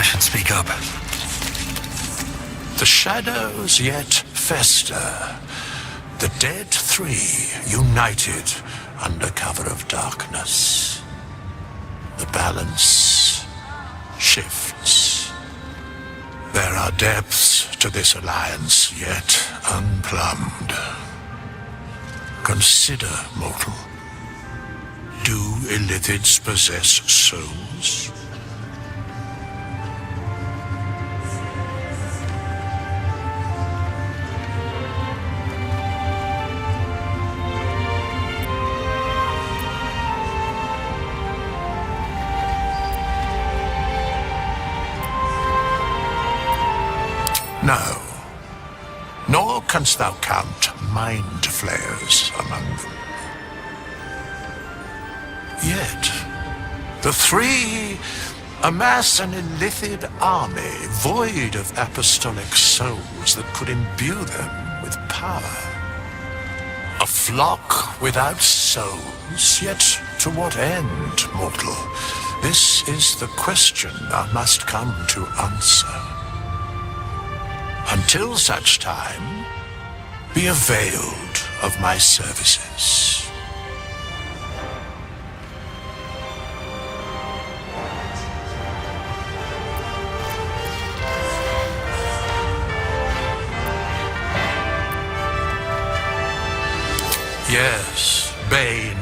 should speak up. The shadows yet fester. The dead three united under cover of darkness. The balance shifts. There are depths to this alliance yet unplumbed. Consider, mortal. Do illithids possess souls? No, nor canst thou count mind flayers among them. Yet, the three amass an illithid army void of apostolic souls that could imbue them with power. A flock without souls, yet to what end, mortal? This is the question thou must come to answer. Until such time, be availed of my services. Yes, Bane,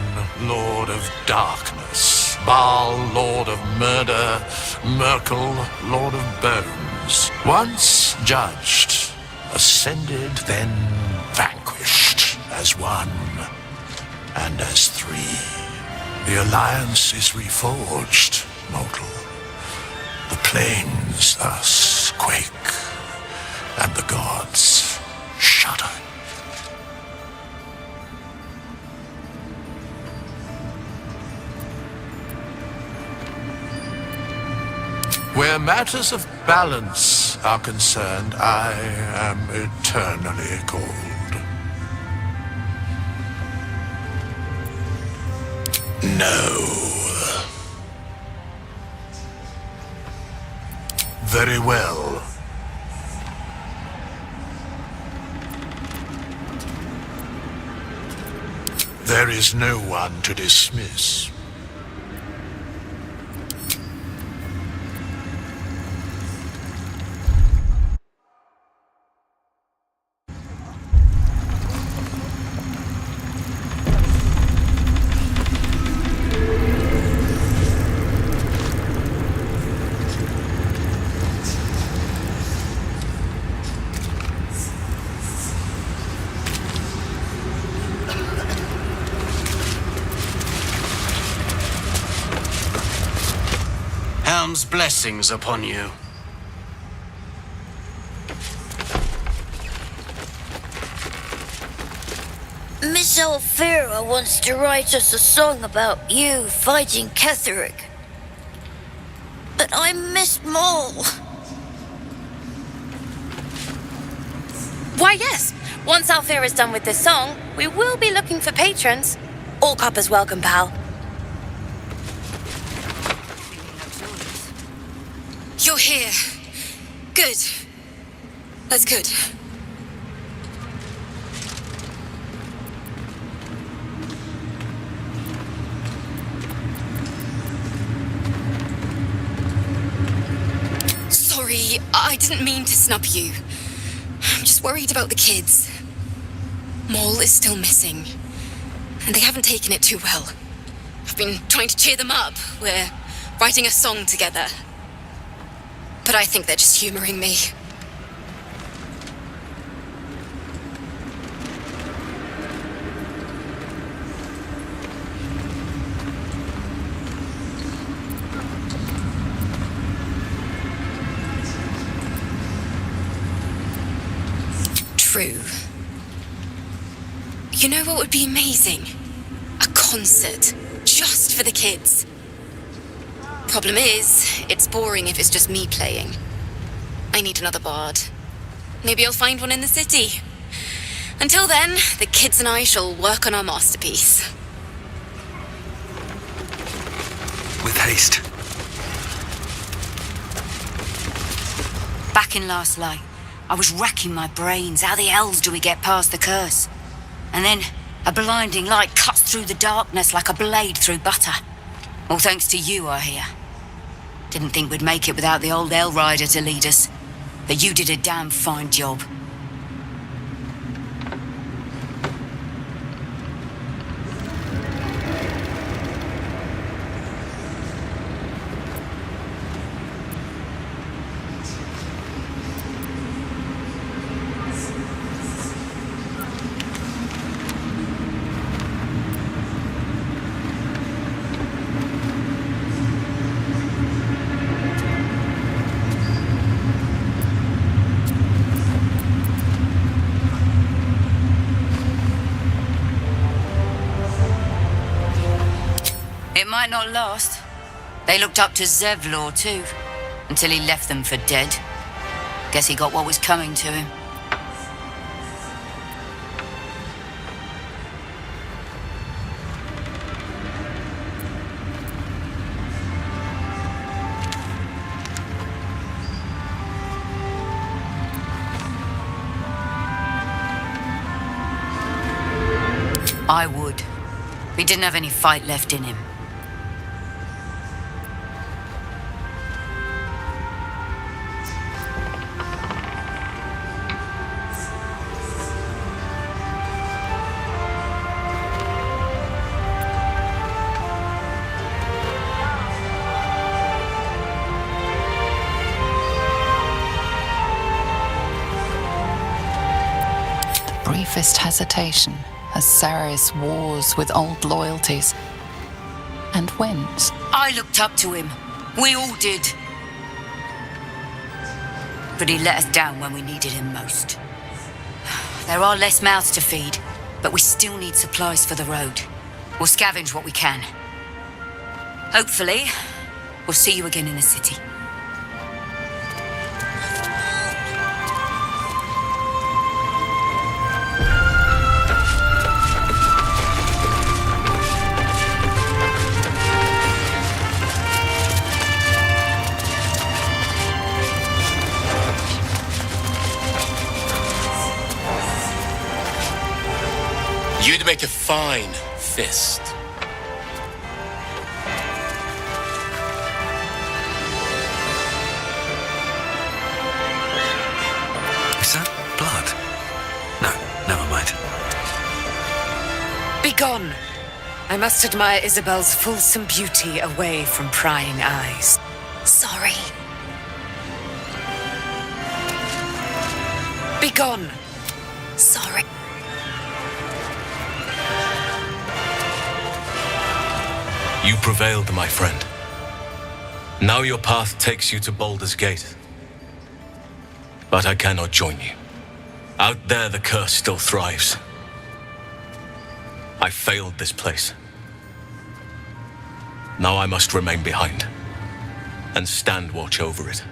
Lord of Darkness, Baal, Lord of Murder, Merkel, Lord of Bones. Once judged, ascended, then vanquished, as one and as three. The alliance is reforged, mortal. The plains thus quake, and the gods shudder. Where matters of balance are concerned, I am eternally cold. No. Very well. There is no one to dismiss. Blessings upon you. Miss Alfira wants to write us a song about you fighting Ketheric. But I miss Maul. Why, yes. Once Alfira's done with this song, we will be looking for patrons. All coppers welcome, pal. You're here. Good. That's good. Sorry, I didn't mean to snub you. I'm just worried about the kids. Maul is still missing, and they haven't taken it too well. I've been trying to cheer them up. We're writing a song together. But I think they're just humoring me. True. You know what would be amazing? A concert, just for the kids. Problem is, it's boring if it's just me playing. I need another bard. Maybe I'll find one in the city. Until then, the kids and I shall work on our masterpiece. With haste. working last night. I was racking my brains. How the hells do we get past the curse? And then a blinding light cuts through the darkness like a blade through butter. All thanks to you, I hear. Didn't think we'd make it without the old Hell Rider to lead us. But you did a damn fine job. It might not last. They looked up to Zevlor too, until he left them for dead. Guess he got what was coming to him. I would. He didn't have any fight left in him. Briefest hesitation as Saris wars with old loyalties and wins. I looked up to him. We all did. But he let us down when we needed him most. There are less mouths to feed, but we still need supplies for the road. We'll scavenge what we can. Hopefully, we'll see you again in the city. You'd make a fine fist. Is that blood? No, never mind. Begone! I must admire Isabel's fulsome beauty away from prying eyes. Sorry. Begone! Sorry. You prevailed, my friend. Now your path takes you to Baldur's Gate. But I cannot join you. Out there, the curse still thrives. I failed this place. Now I must remain behind and stand watch over it.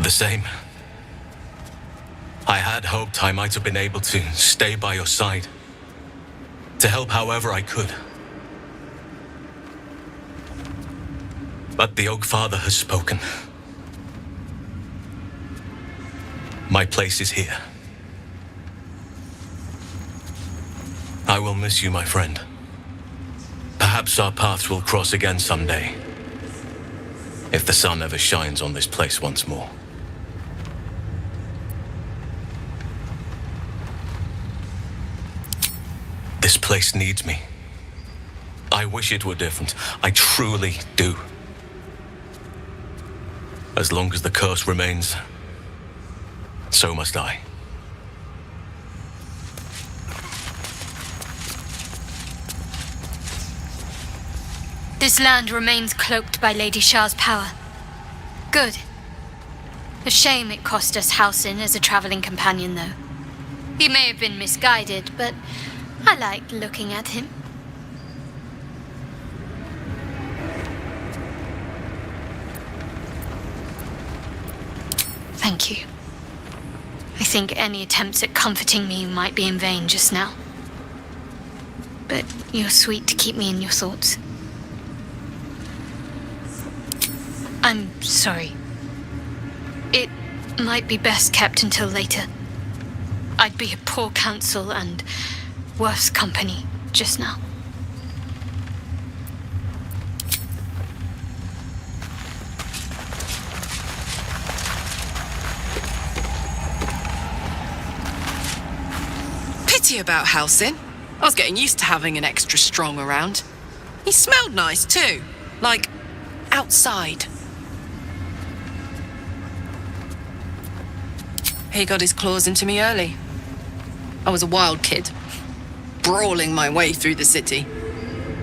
The same. I had hoped I might have been able to stay by your side, to help however I could. But the Oak Father has spoken. My place is here. I will miss you, my friend. Perhaps our paths will cross again someday, if the sun ever shines on this place once more. This place needs me. I wish it were different. I truly do. As long as the curse remains, so must I. This land remains cloaked by Lady Shah's power. Good. A shame it cost us Halsin as a traveling companion, though. He may have been misguided, but I liked looking at him. Thank you. I think any attempts at comforting me might be in vain just now. But you're sweet to keep me in your thoughts. I'm sorry. It might be best kept until later. I'd be a poor counsel and worse company just now. Pity about Halsin. I was getting used to having an extra strong around. He smelled nice too, like outside. He got his claws into me early. I was a wild kid, brawling my way through the city.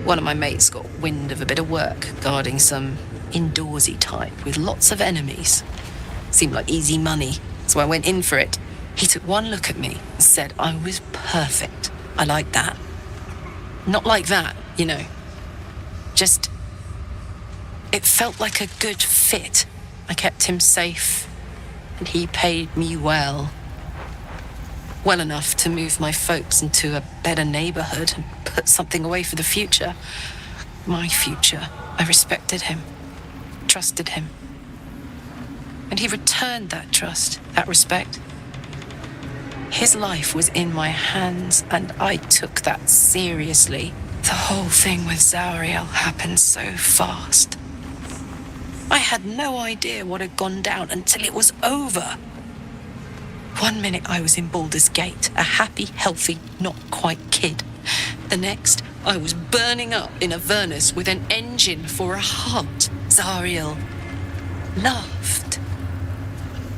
One of my mates got wind of a bit of work guarding some indoorsy type with lots of enemies. Seemed like easy money, so I went in for it. He took one look at me and said I was perfect. I like that. Not like that, you know. Just, it felt like a good fit. I kept him safe, and he paid me well. Well enough to move my folks into a better neighborhood and put something away for the future. My future. I respected him, trusted him. And he returned that trust, that respect. His life was in my hands, and I took that seriously. The whole thing with Zauriel happened so fast. I had no idea what had gone down until it was over. One minute I was in Baldur's Gate, a happy, healthy, not quite kid. The next, I was burning up in Avernus with an engine for a heart. Zauriel laughed.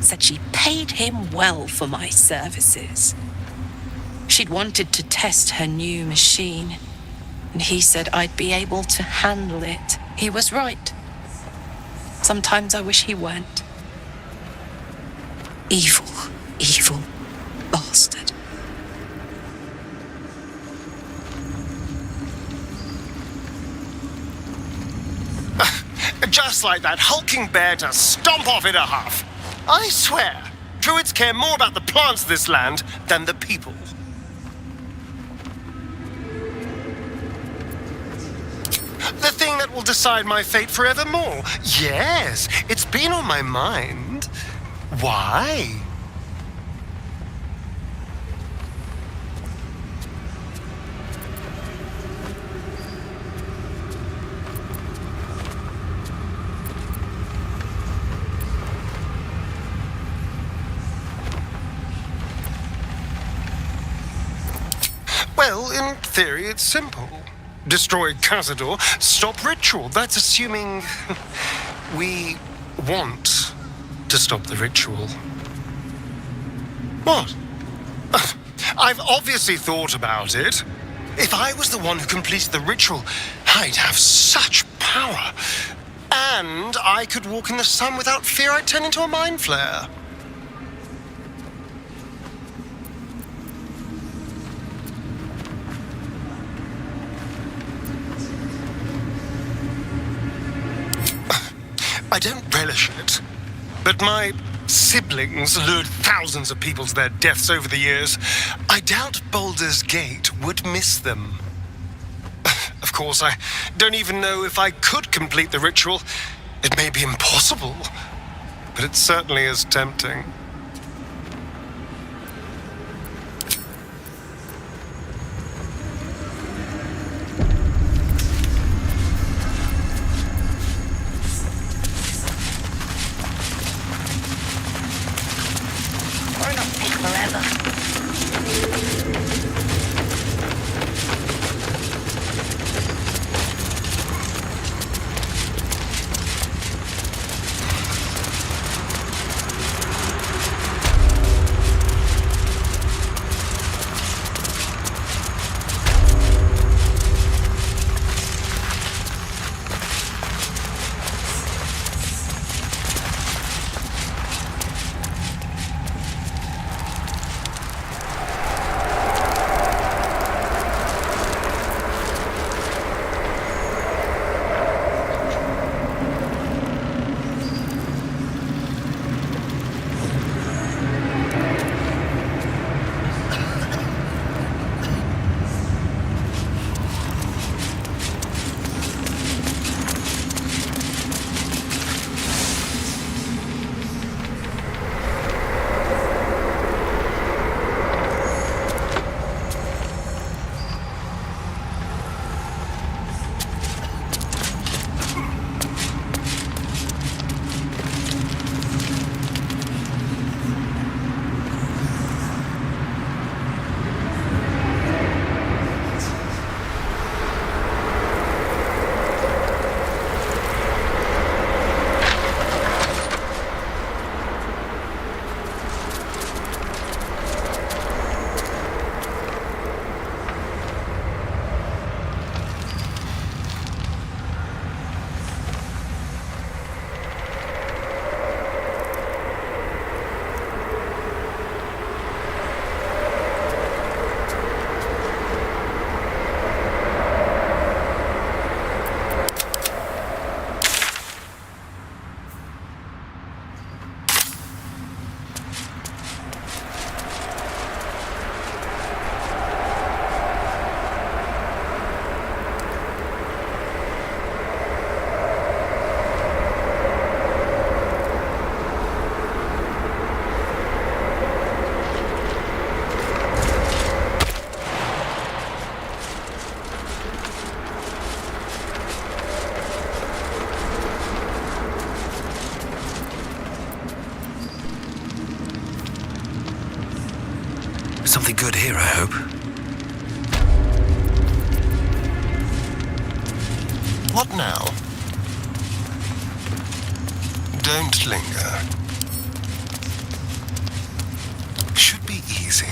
Said she paid him well for my services. She'd wanted to test her new machine, and he said I'd be able to handle it. He was right. Sometimes I wish he weren't. Evil, evil bastard. Just like that hulking bear to stomp off in a huff. I swear, druids care more about the plants of this land than the people. The thing that will decide my fate forevermore. Yes, it's been on my mind. Why? Well, in theory, it's simple. Destroy Cazador, stop ritual. That's assuming we want to stop the ritual. What? I've obviously thought about it. If I was the one who completed the ritual, I'd have such power. And I could walk in the sun without fear I'd turn into a mind flare. I don't relish it, but my siblings lured thousands of people to their deaths over the years. I doubt Baldur's Gate would miss them. Of course, I don't even know if I could complete the ritual. It may be impossible, but it certainly is tempting. Something good here, I hope. What now? Don't linger. Should be easy.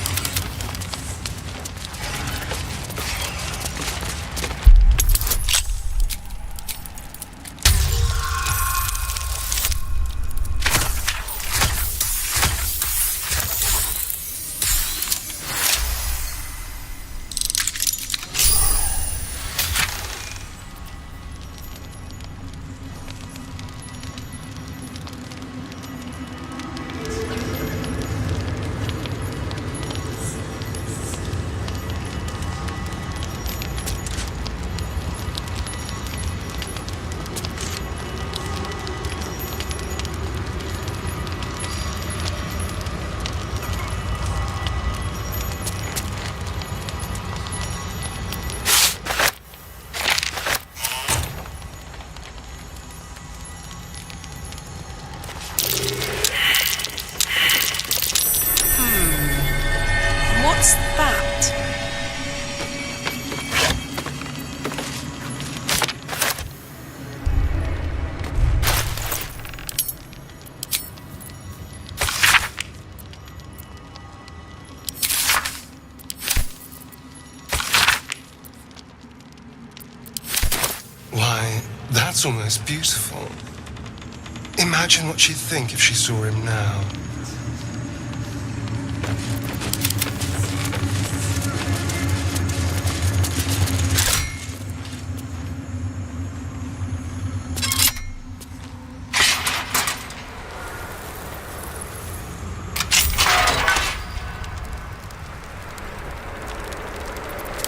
What's that? Why, that's almost beautiful. Imagine what she'd think if she saw him now.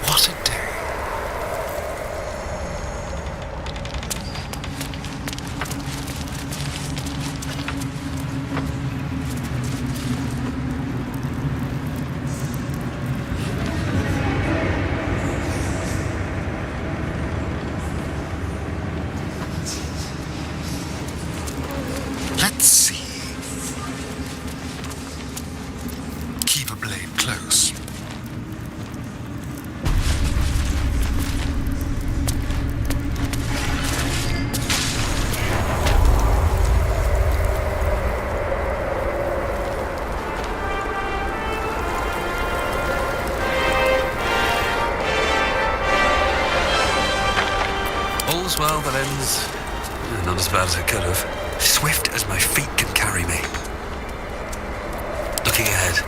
What a day. Let's see. Keep a blade close. All's well that ends. Not as bad as it could have. Swift as my feet can carry me. Looking ahead.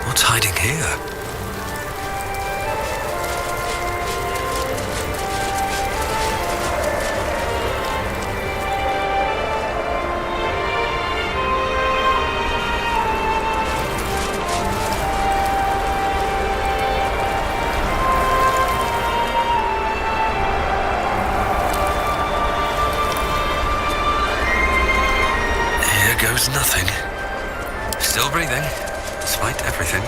What's hiding here? Here goes nothing. Still breathing, despite everything.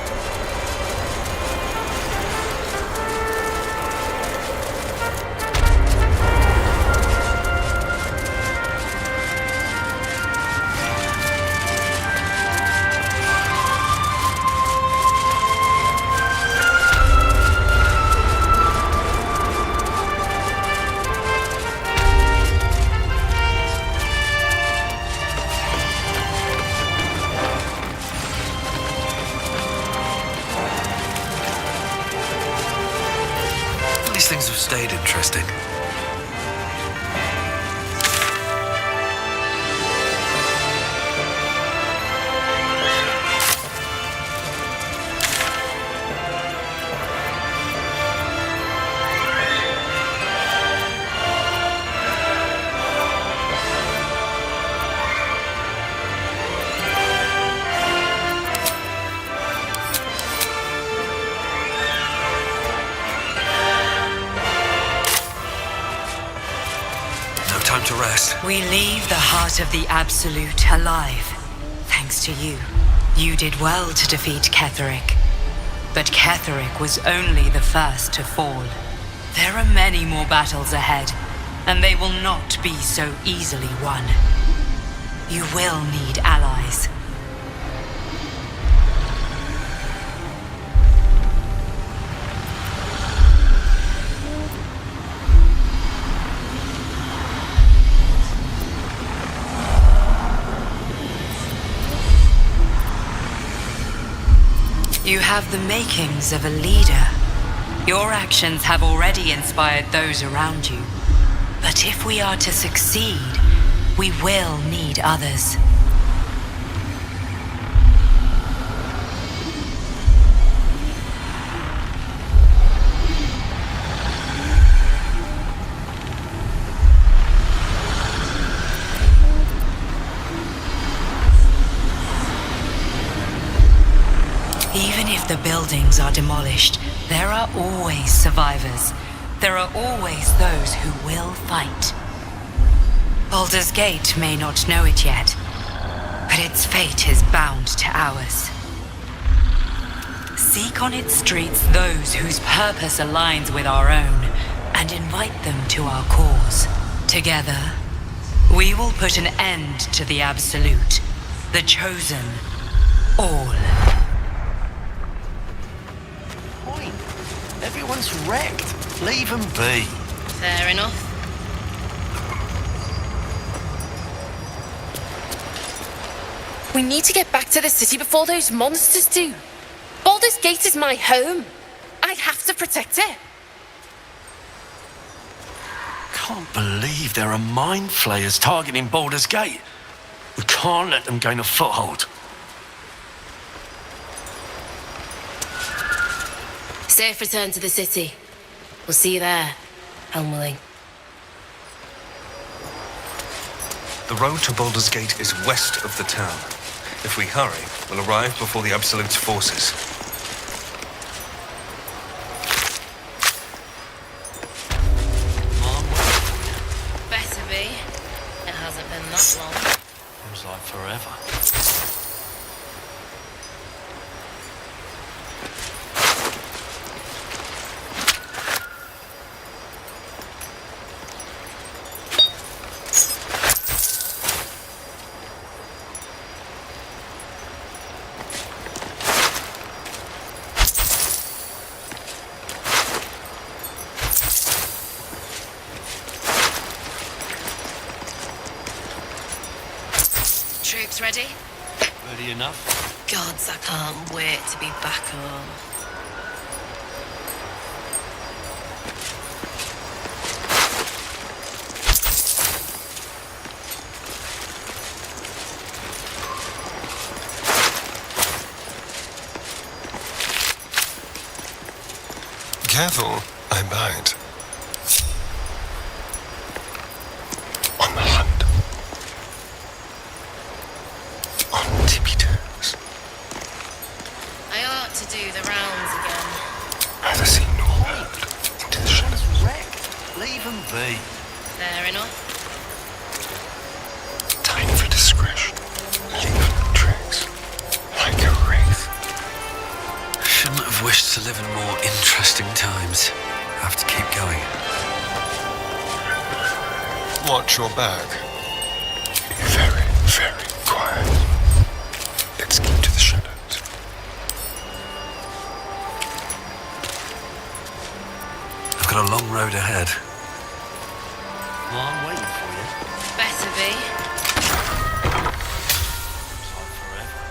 These things have stayed interesting. this? We leave the heart of the Absolute alive. Thanks to you. You did well to defeat Ketheric. But Ketheric was only the first to fall. There are many more battles ahead, and they will not be so easily won. You will need allies. You have the makings of a leader. Your actions have already inspired those around you. But if we are to succeed, we will need others. Even if the buildings are demolished, there are always survivors. There are always those who will fight. Baldur's Gate may not know it yet, but its fate is bound to ours. Seek on its streets those whose purpose aligns with our own, and invite them to our cause. Together, we will put an end to the Absolute, the Chosen, all. Everyone's wrecked. Leave them be. Fair enough. We need to get back to the city before those monsters do. Baldur's Gate is my home. I have to protect it. Can't believe there are mind flayers targeting Baldur's Gate. We can't let them gain a foothold. Safe return to the city. We'll see you there, Helmling. The road to Baldur's Gate is west of the town. If we hurry, we'll arrive before the Absolute's forces. Better be. It hasn't been that long. Feels like forever. Troops ready? Ready enough? Gods, I can't wait to be back home. Careful, I bite. On the hunt. On tippy toes. I ought to do the rounds again. Neither seen nor heard. Into the shadows. Wrecked. Leave them be. Fair enough. Time for discretion. Leave no trace. Like a wraith. Shouldn't have wished to live in more interesting times. Have to keep going. Watch your back. Be very, very quiet. Let's keep to the shadows. I've got a long road ahead. Well, I'm waiting for you. Better be. Feels like forever.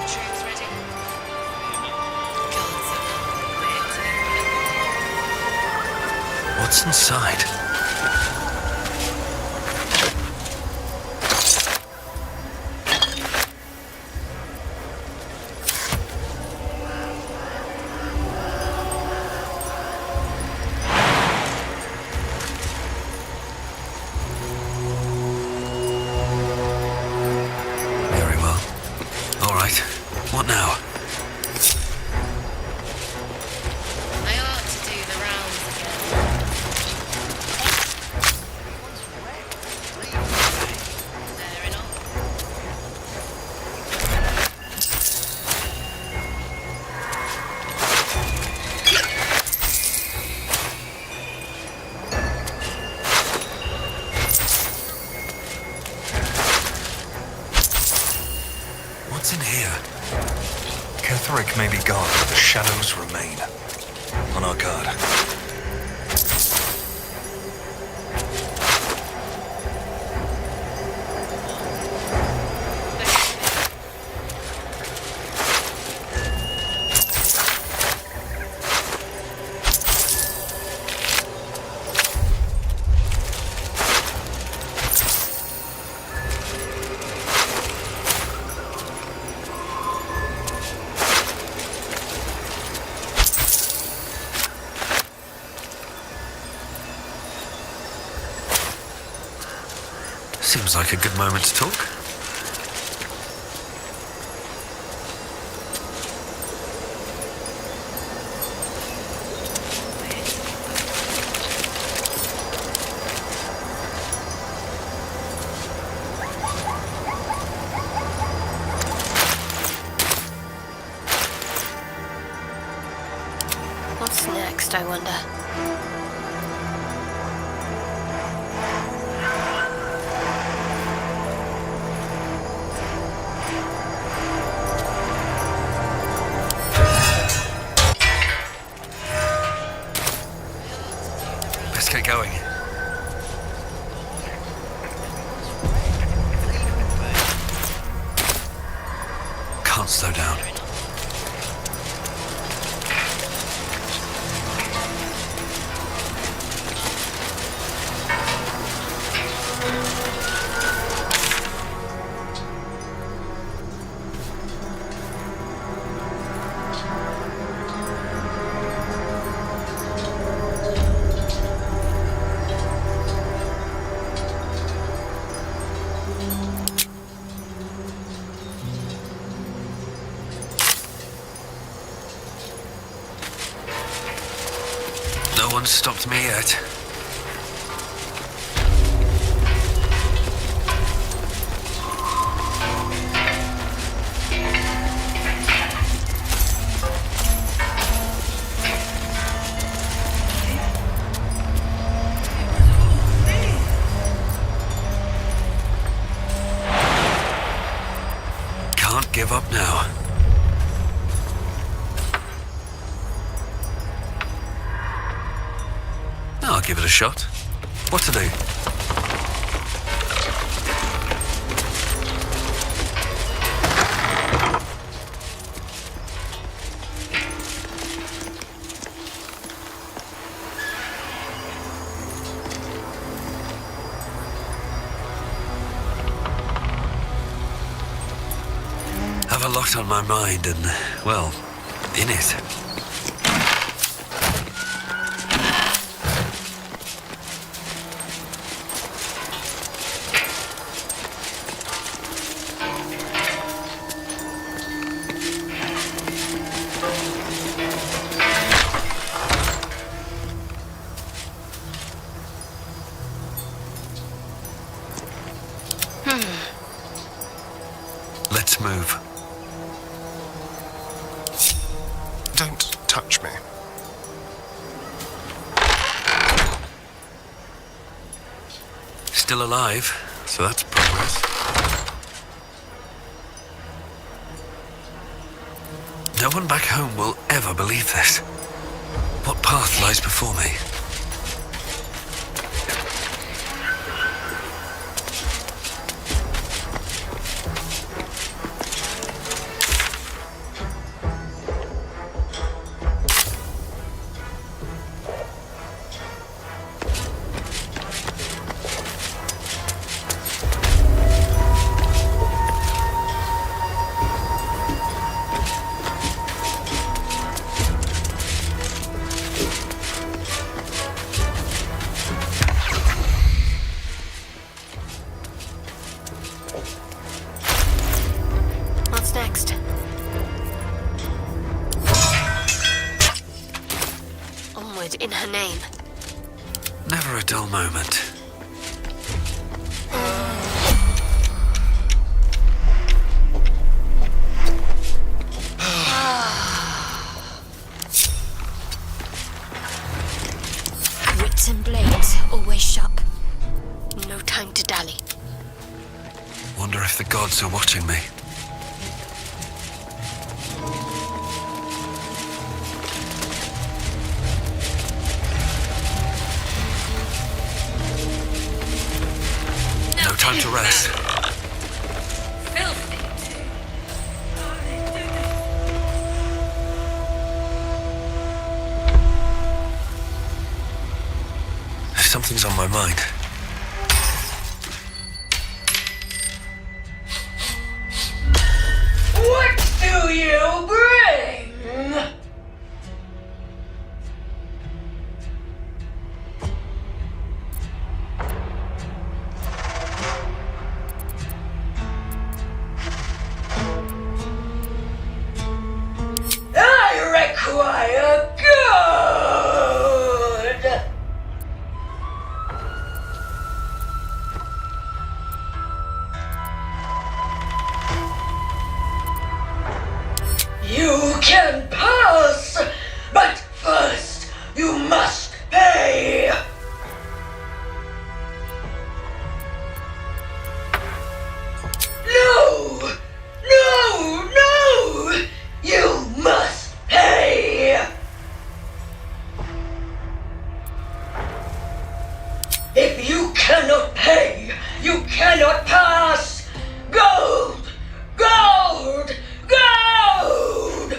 Troops ready? Gods, I can't wait to... What's inside? What's in here? Ketherick may be gone, but the shadows remain. On our guard. Seems like a good moment to talk. What's next, I wonder? Let's get going. Can't slow down. No one's stopped me yet. Can't give up now. I'll give it a shot. What to do? Have a lot on my mind and, well, in it. Let's move. Don't touch me. Still alive, so that's progress. No one back home will ever believe this. What path lies before me? Next. Onward in her name. Never a dull moment. Wits and blades always sharp. No time to dally. Wonder if the gods are watching me. time to rest. Something's on my mind. What do you bring? I require good! You can pass, but first you must pay. No! No! No! You must pay! If you cannot pay, you cannot pass! Gold! Gold! Gold!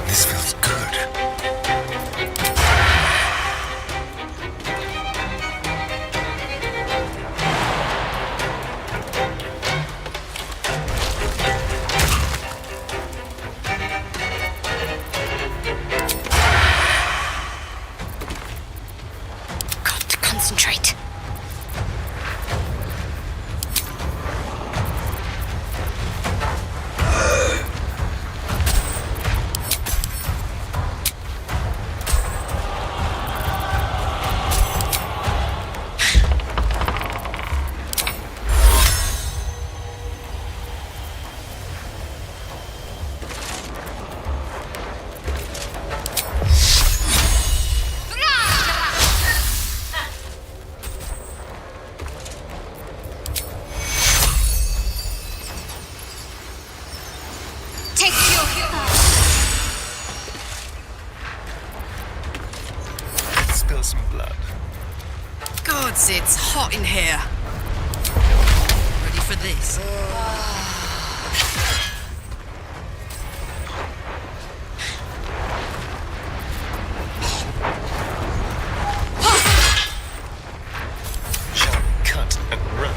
This feels good. Got to concentrate. Take your Spill some blood. Gods, it's hot in here. Ready for this? Shall we cut and run?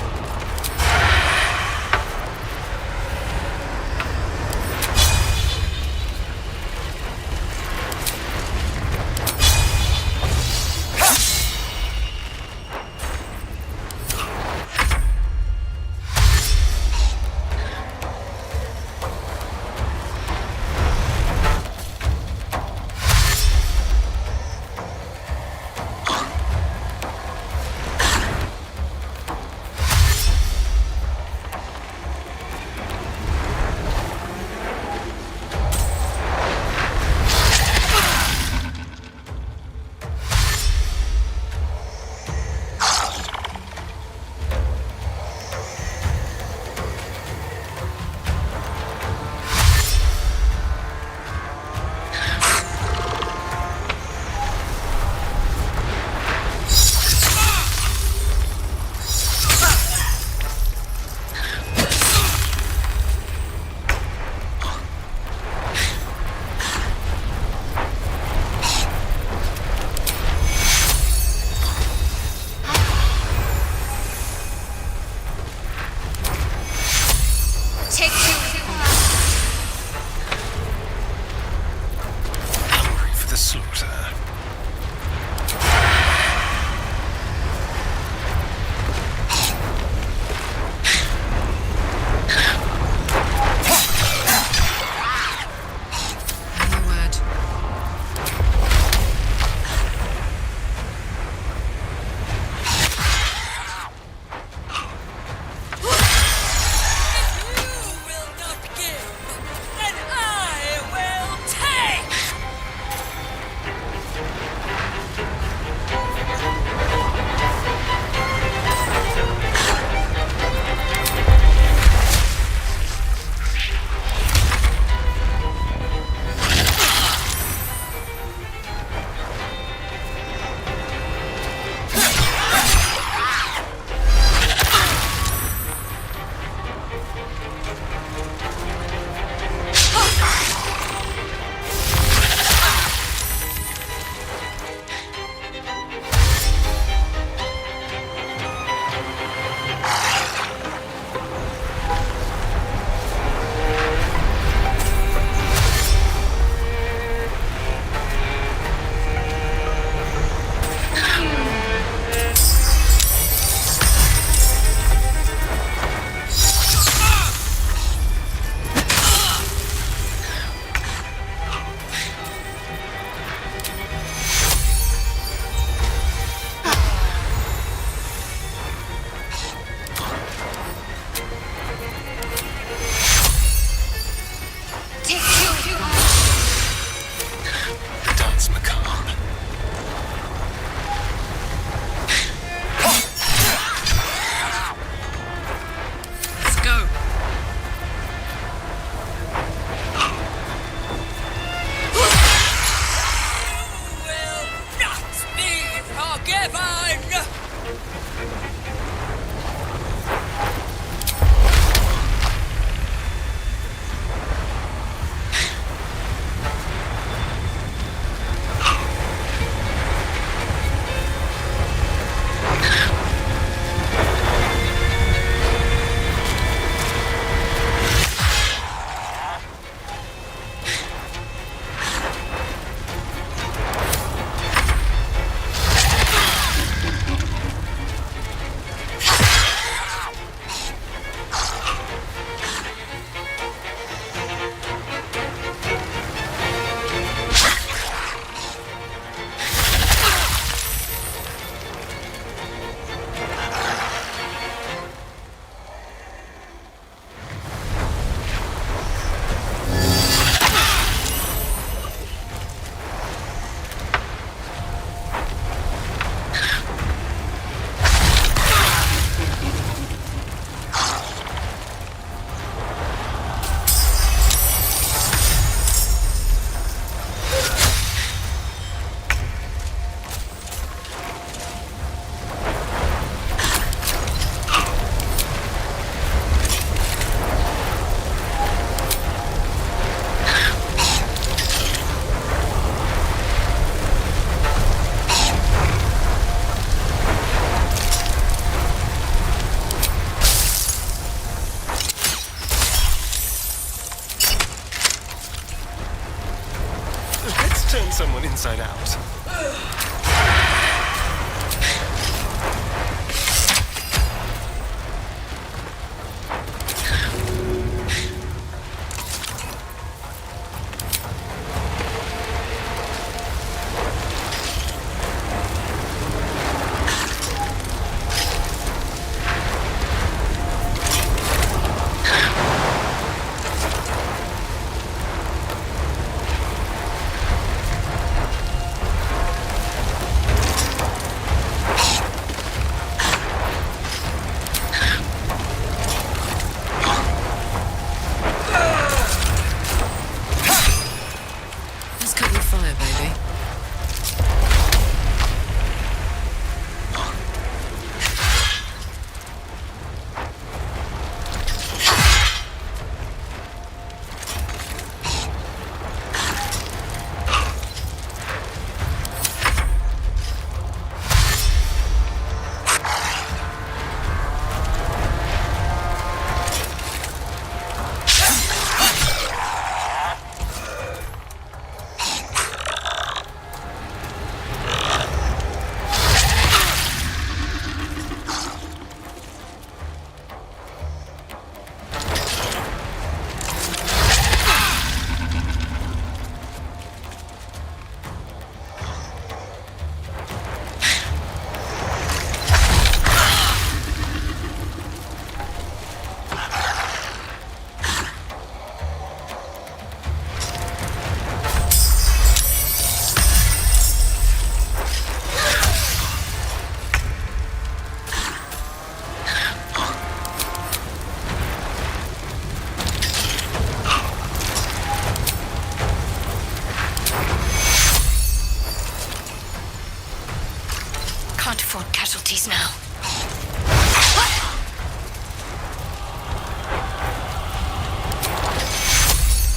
can't afford casualties now.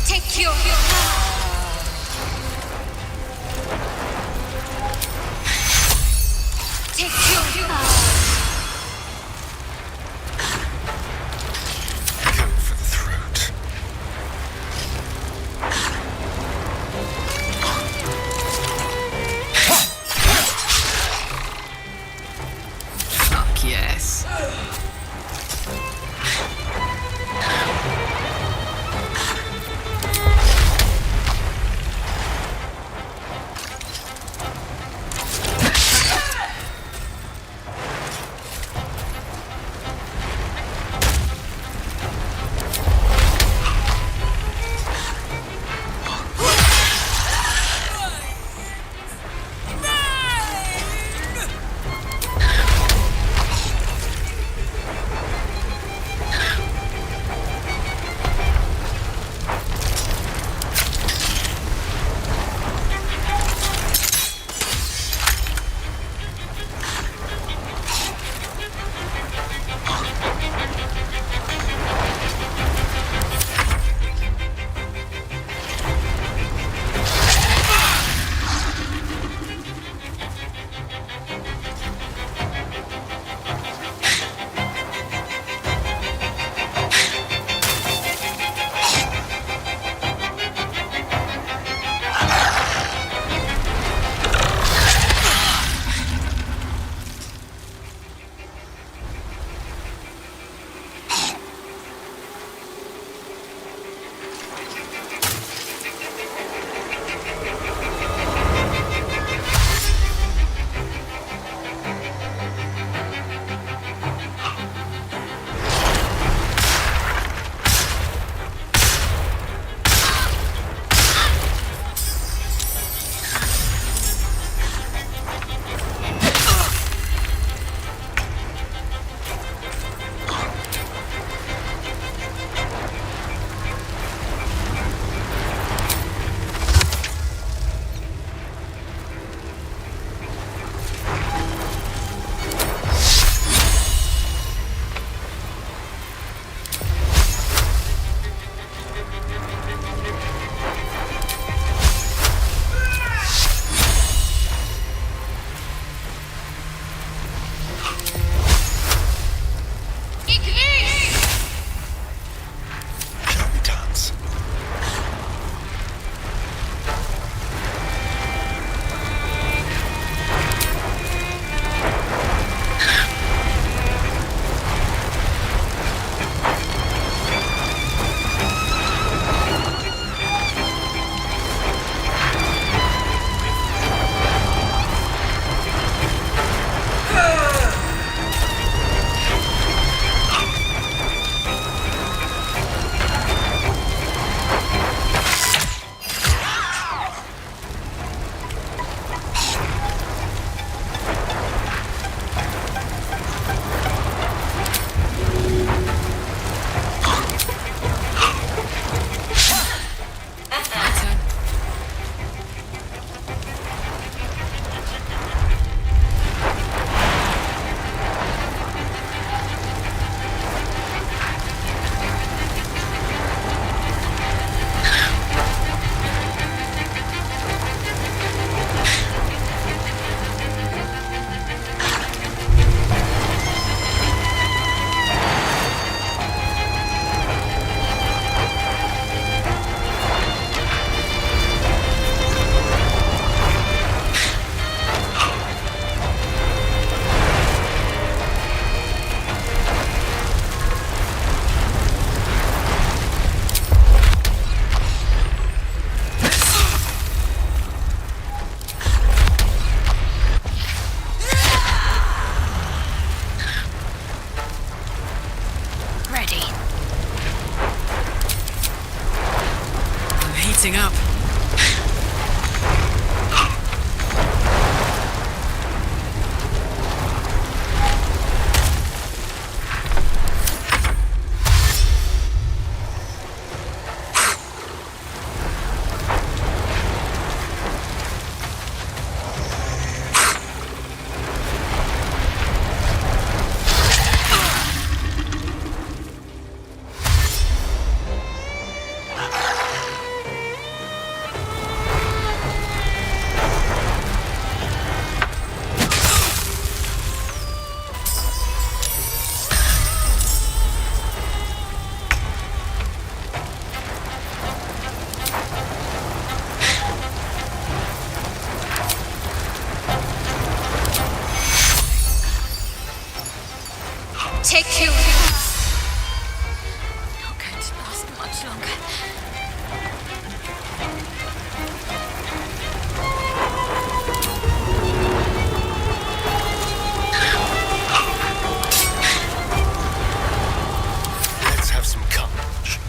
Take your... Take your... Go for the throat. Fuck yes. take you. Not going to last much longer. Let's have some courage.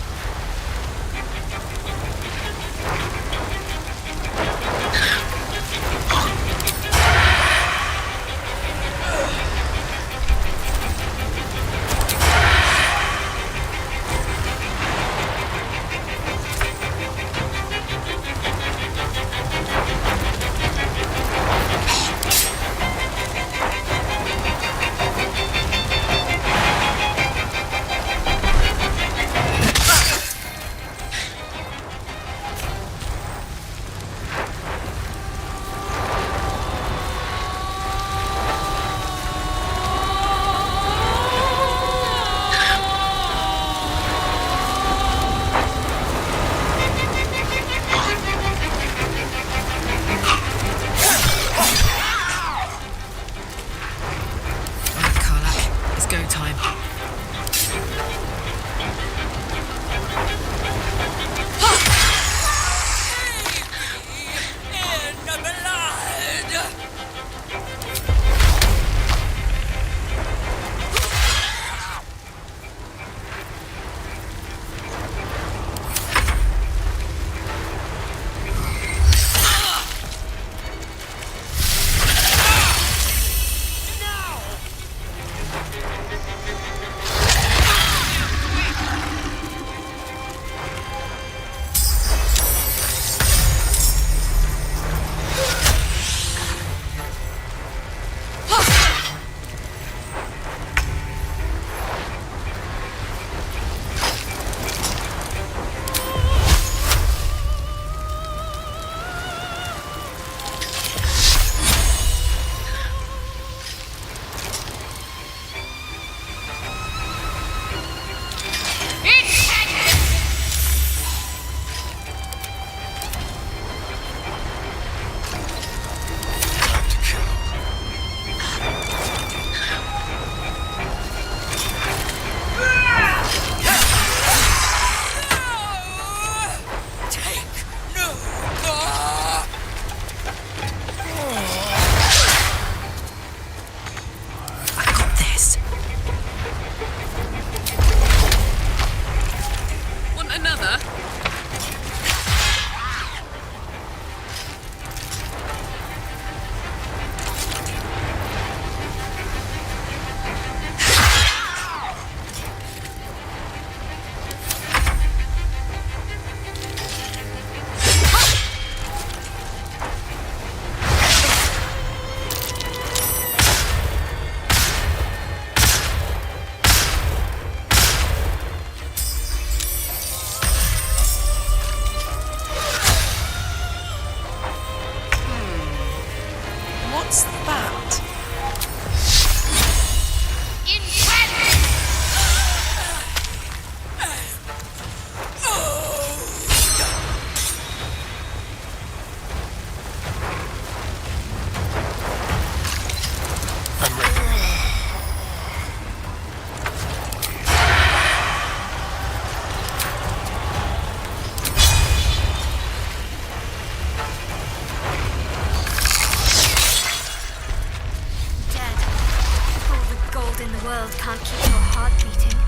Can't keep your heart beating.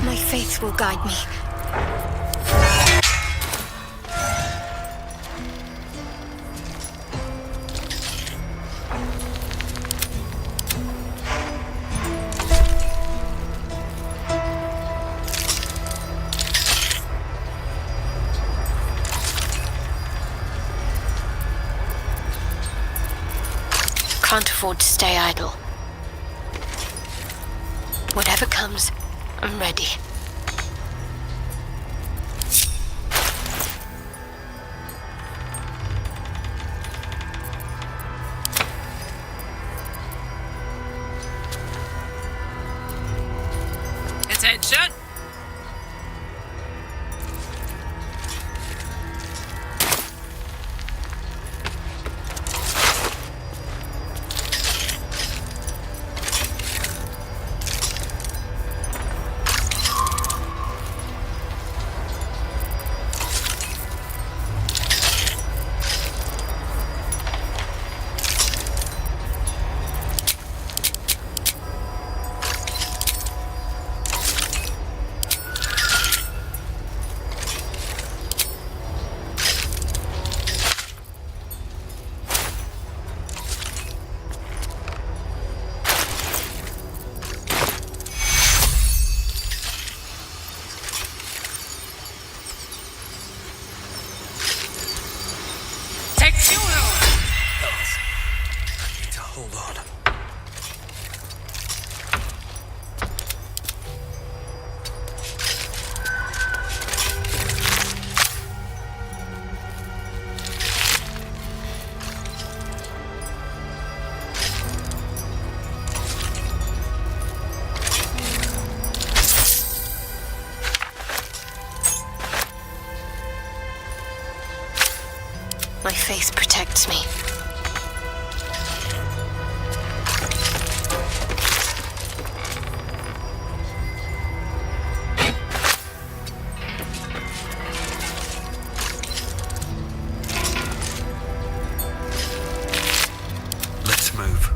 My faith will guide me. Can't afford to stay idle. Whatever comes, I'm ready. Attention! My faith protects me. Let's move.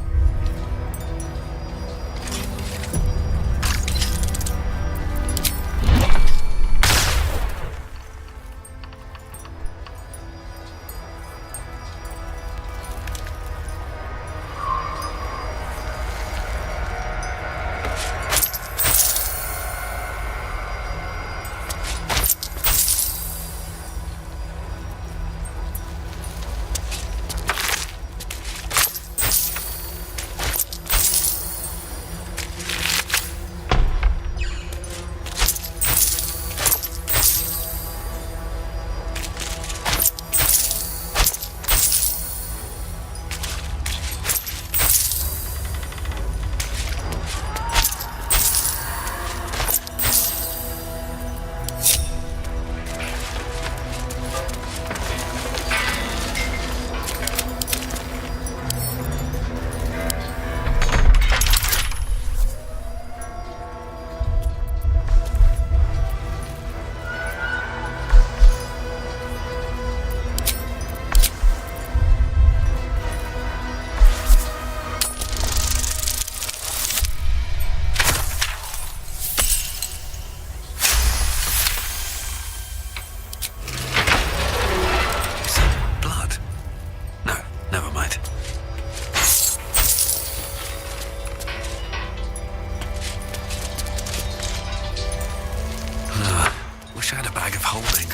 Wish I had a bag of holding.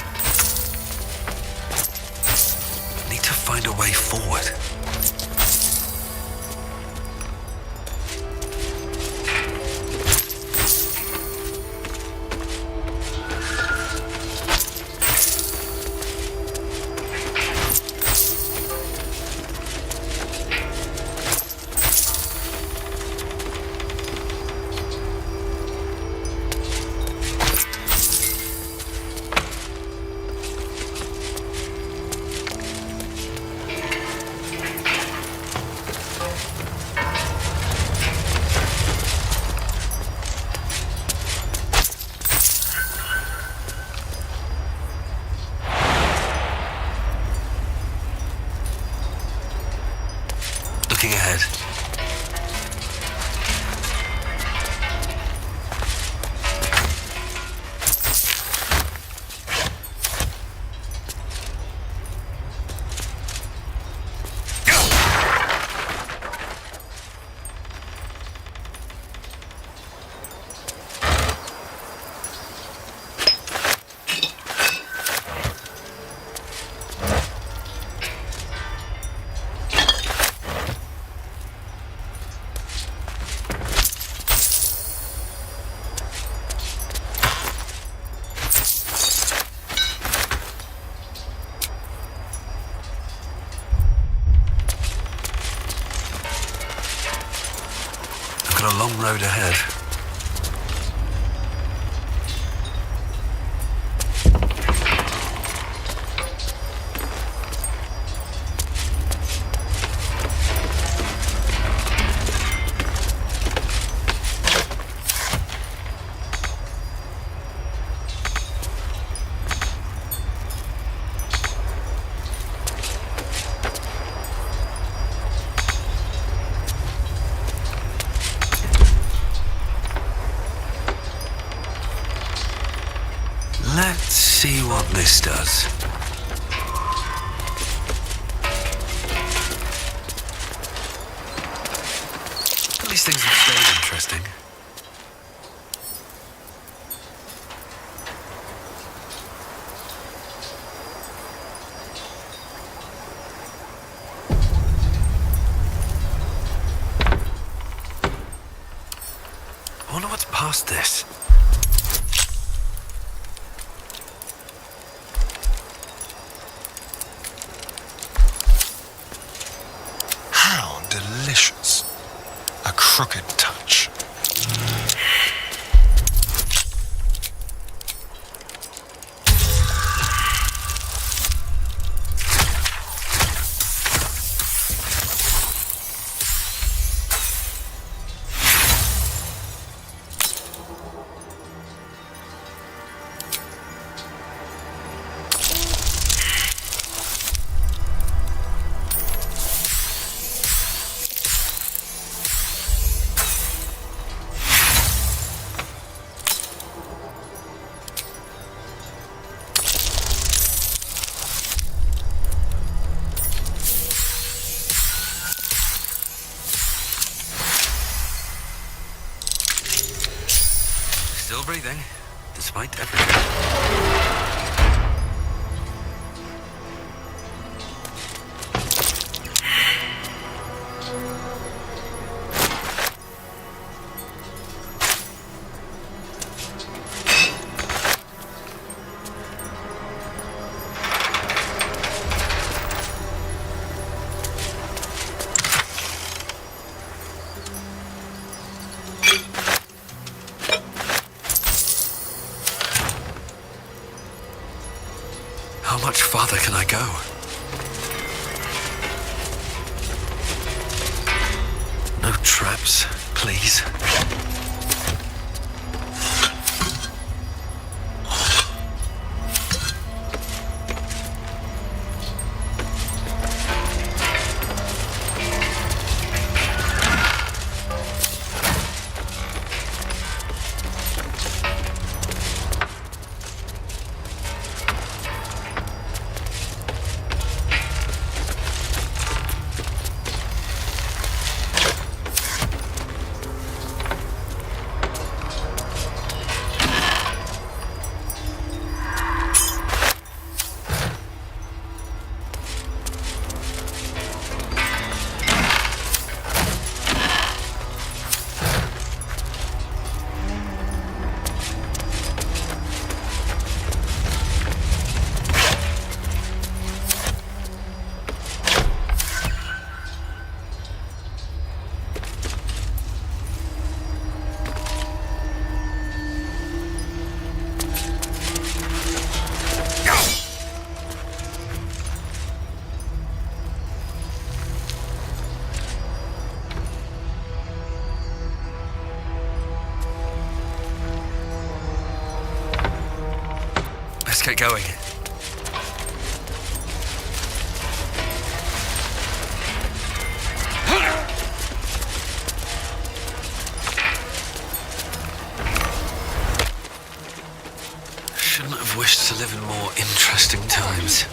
Need to find a way forward. Looking ahead. A long road ahead. Let's see what this does. At least things have stayed interesting. I wonder what's past this. Delicious. A crooked touch. Still breathing, despite everything. How much farther can I go? No traps, please. Let's get going. Shouldn't have wished to live in more interesting times.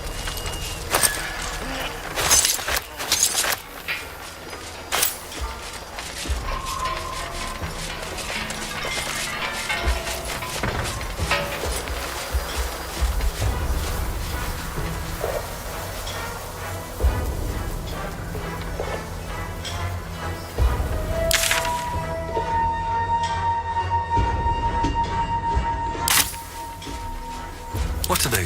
What to do?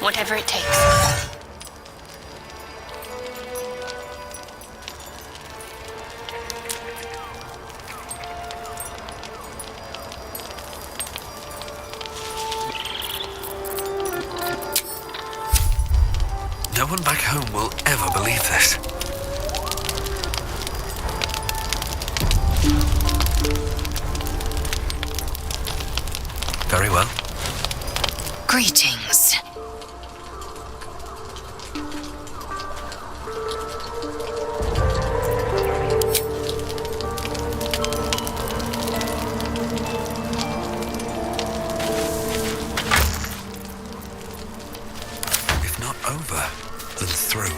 Whatever it takes. one back home will ever believe this. Very well. Greetings. If not over, then through.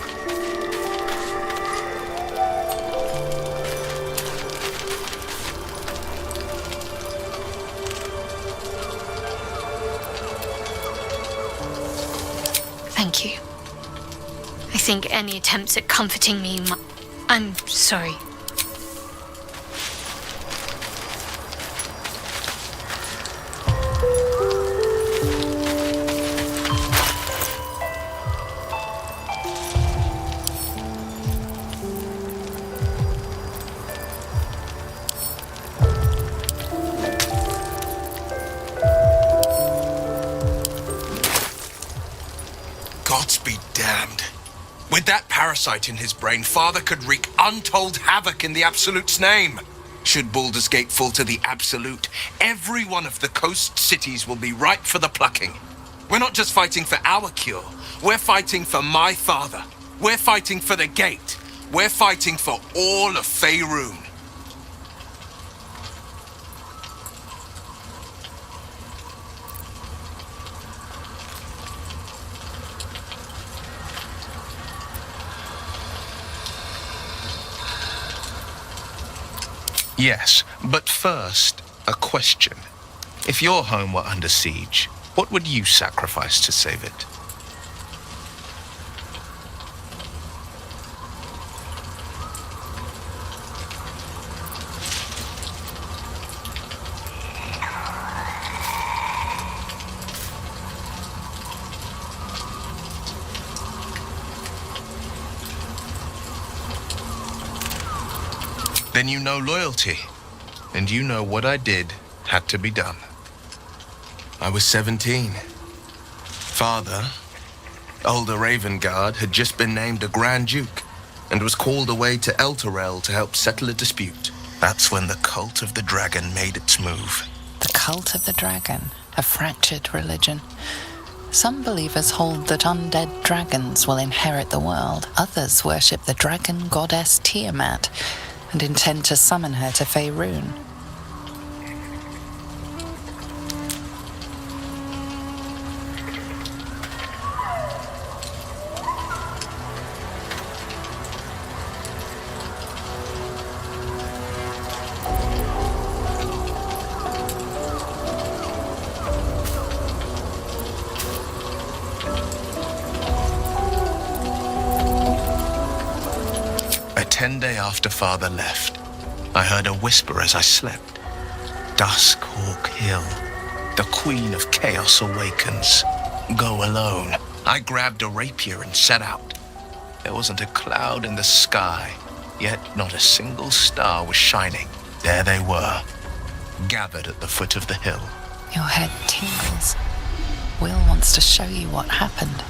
Thank you. I think any attempts at comforting me I'm sorry. Gods be damned. With that parasite in his brain, Father could wreak untold havoc in the Absolute's name. Should Baldur's Gate fall to the Absolute, every one of the coast cities will be ripe for the plucking. We're not just fighting for our cure. We're fighting for my father. We're fighting for the Gate. We're fighting for all of Faerun. Yes, but first, a question. If your home were under siege, what would you sacrifice to save it? Then you know loyalty, and you know what I did had to be done. I was 17. Father, Elder Ravengard, had just been named a Grand Duke and was called away to Elturel to help settle a dispute. That's when the cult of the dragon made its move. The cult of the dragon, a fractured religion. Some believers hold that undead dragons will inherit the world. Others worship the dragon goddess Tiamat and intend to summon her to Faerun. A 10-day after Father left, I heard a whisper as I slept. Duskhawk Hill, the Queen of Chaos awakens. Go alone. I grabbed a rapier and set out. There wasn't a cloud in the sky, yet not a single star was shining. There they were, gathered at the foot of the hill. Your head tingles. Will wants to show you what happened.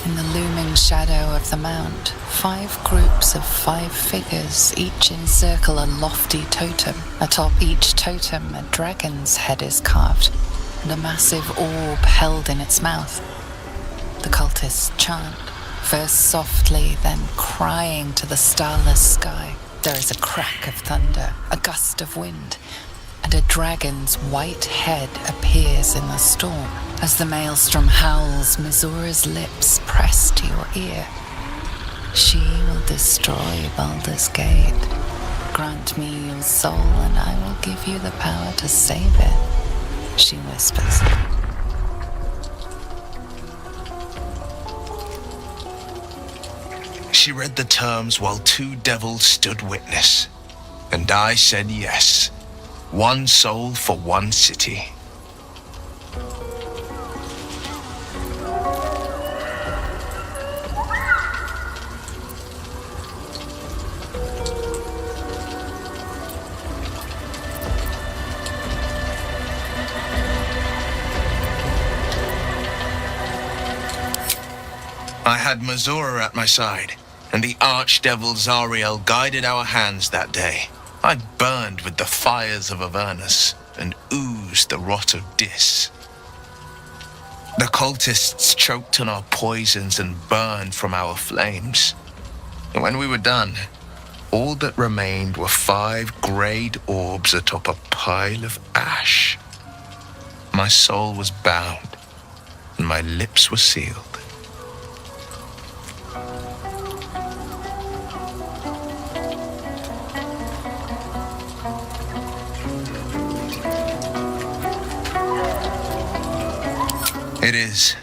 In the looming shadow of the mount, 5 groups of 5 figures each encircle a lofty totem. Atop each totem, a dragon's head is carved, and a massive orb held in its mouth. The cultists chant, first softly, then crying to the starless sky. There is a crack of thunder, a gust of wind, and a dragon's white head appears in the storm. As the maelstrom howls, Mizura's lips press to your ear. She will destroy Baldur's Gate. Grant me your soul and I will give you the power to save it, she whispers. She read the terms while 2 devils stood witness, and I said yes. 1 soul for 1 city. had Mazura at my side, and the archdevil Zariel guided our hands that day. I burned with the fires of Avernus and oozed the rot of Dis. The cultists choked on our poisons and burned from our flames. And when we were done, all that remained were 5 greyed orbs atop a pile of ash. My soul was bound, and my lips were sealed. It is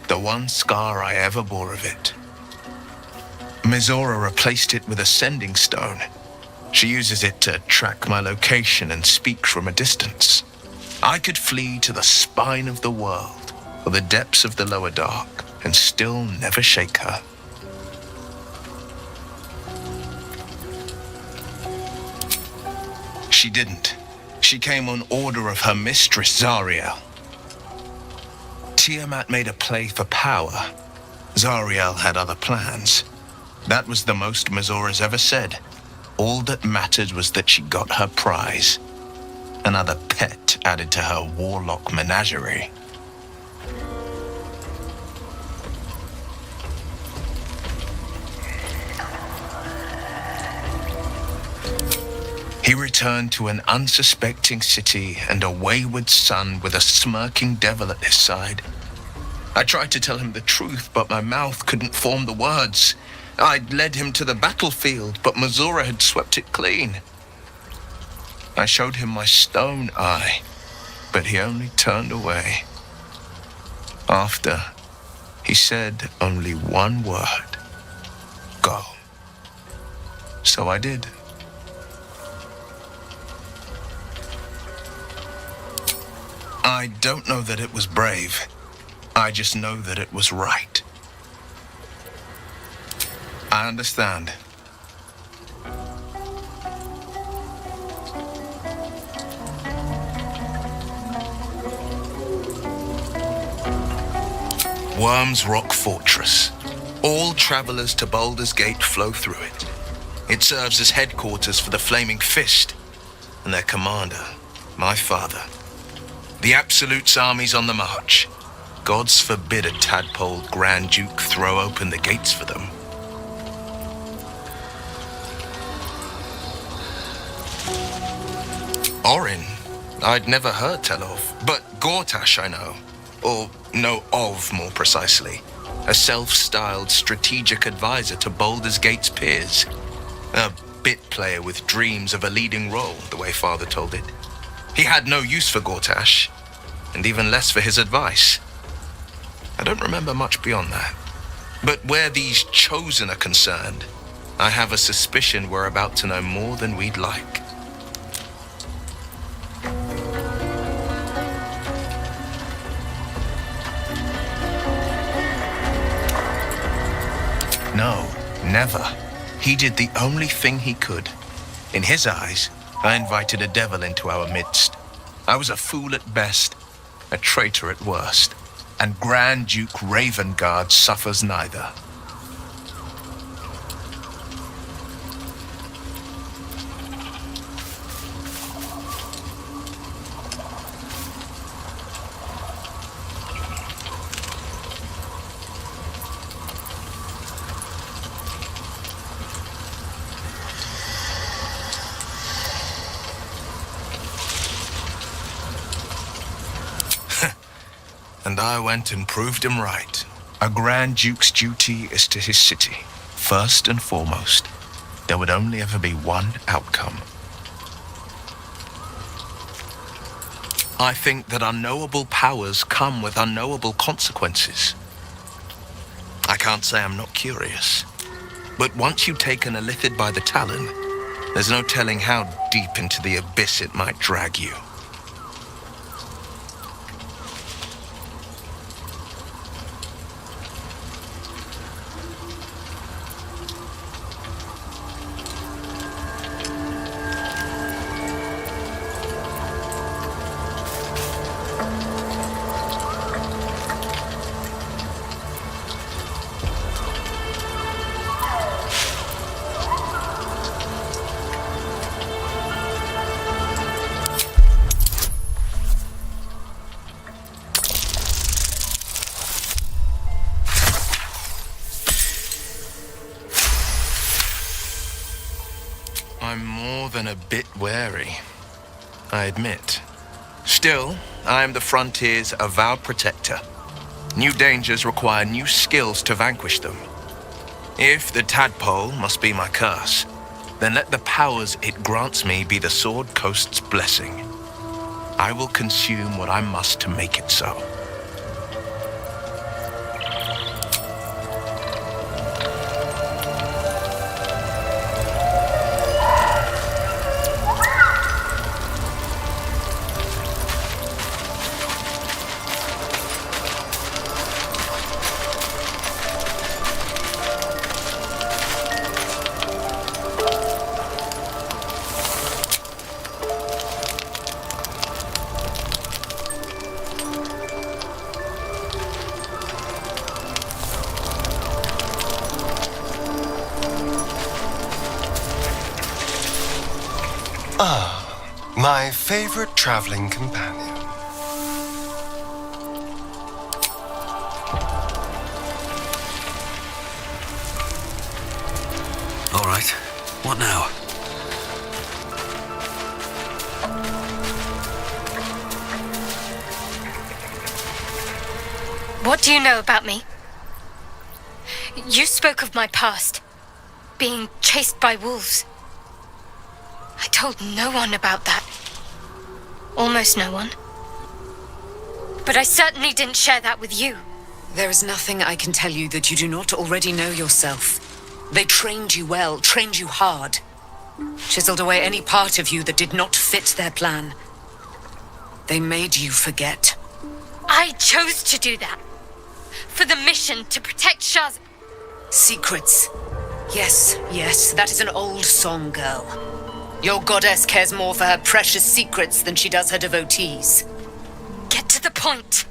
the one scar I ever bore of it. Mizora replaced it with a sending stone. She uses it to track my location and speak from a distance. I could flee to the spine of the world or the depths of the lower dark and still never shake her. She didn't. She came on order of her mistress, Zariel. Tiamat made a play for power. Zariel had other plans. That was the most Mazora's ever said. All that mattered was that she got her prize. Another pet added to her warlock menagerie. He returned to an unsuspecting city and a wayward son with a smirking devil at his side. I tried to tell him the truth, but my mouth couldn't form the words. I'd led him to the battlefield, but Mazora had swept it clean. I showed him my stone eye, but he only turned away. After, he said only one word: go. So I did. I don't know that it was brave. I just know that it was right. I understand. Worm's Rock Fortress. All travelers to Baldur's Gate flow through it. It serves as headquarters for the Flaming Fist and their commander, my father. The Absolute's army's on the march. Gods forbid a tadpole Grand Duke throw open the gates for them. Orin, I'd never heard tell of, but Gortash I know. Or know of, more precisely. A self-styled strategic advisor to Baldur's Gate's peers. A bit player with dreams of a leading role, the way Father told it. He had no use for Gortash, and even less for his advice. I don't remember much beyond that. But where these chosen are concerned, I have a suspicion we're about to know more than we'd like. No, never. He did the only thing he could. In his eyes, I invited a devil into our midst. I was a fool at best, a traitor at worst, and Grand Duke Ravengard suffers neither. And I went and proved him right. A Grand Duke's duty is to his city. First and foremost, there would only ever be one outcome. I think that unknowable powers come with unknowable consequences. I can't say I'm not curious. But once you've taken a Lithid by the talon, there's no telling how deep into the abyss it might drag you. I'm more than a bit wary, I admit. Still, I am the frontier's avowed protector. New dangers require new skills to vanquish them. If the tadpole must be my curse, then let the powers it grants me be the Sword Coast's blessing. I will consume what I must to make it so. My favorite traveling companion. All right. What now? What do you know about me? You spoke of my past, being chased by wolves. I told no one about that. Almost no one. But I certainly didn't share that with you. There is nothing I can tell you that you do not already know yourself. They trained you well, trained you hard. Chiseled away any part of you that did not fit their plan. They made you forget. I chose to do that. For the mission to protect Shah's... Secrets. Yes, yes, that is an old song, girl. Your goddess cares more for her precious secrets than she does her devotees. Get to the point.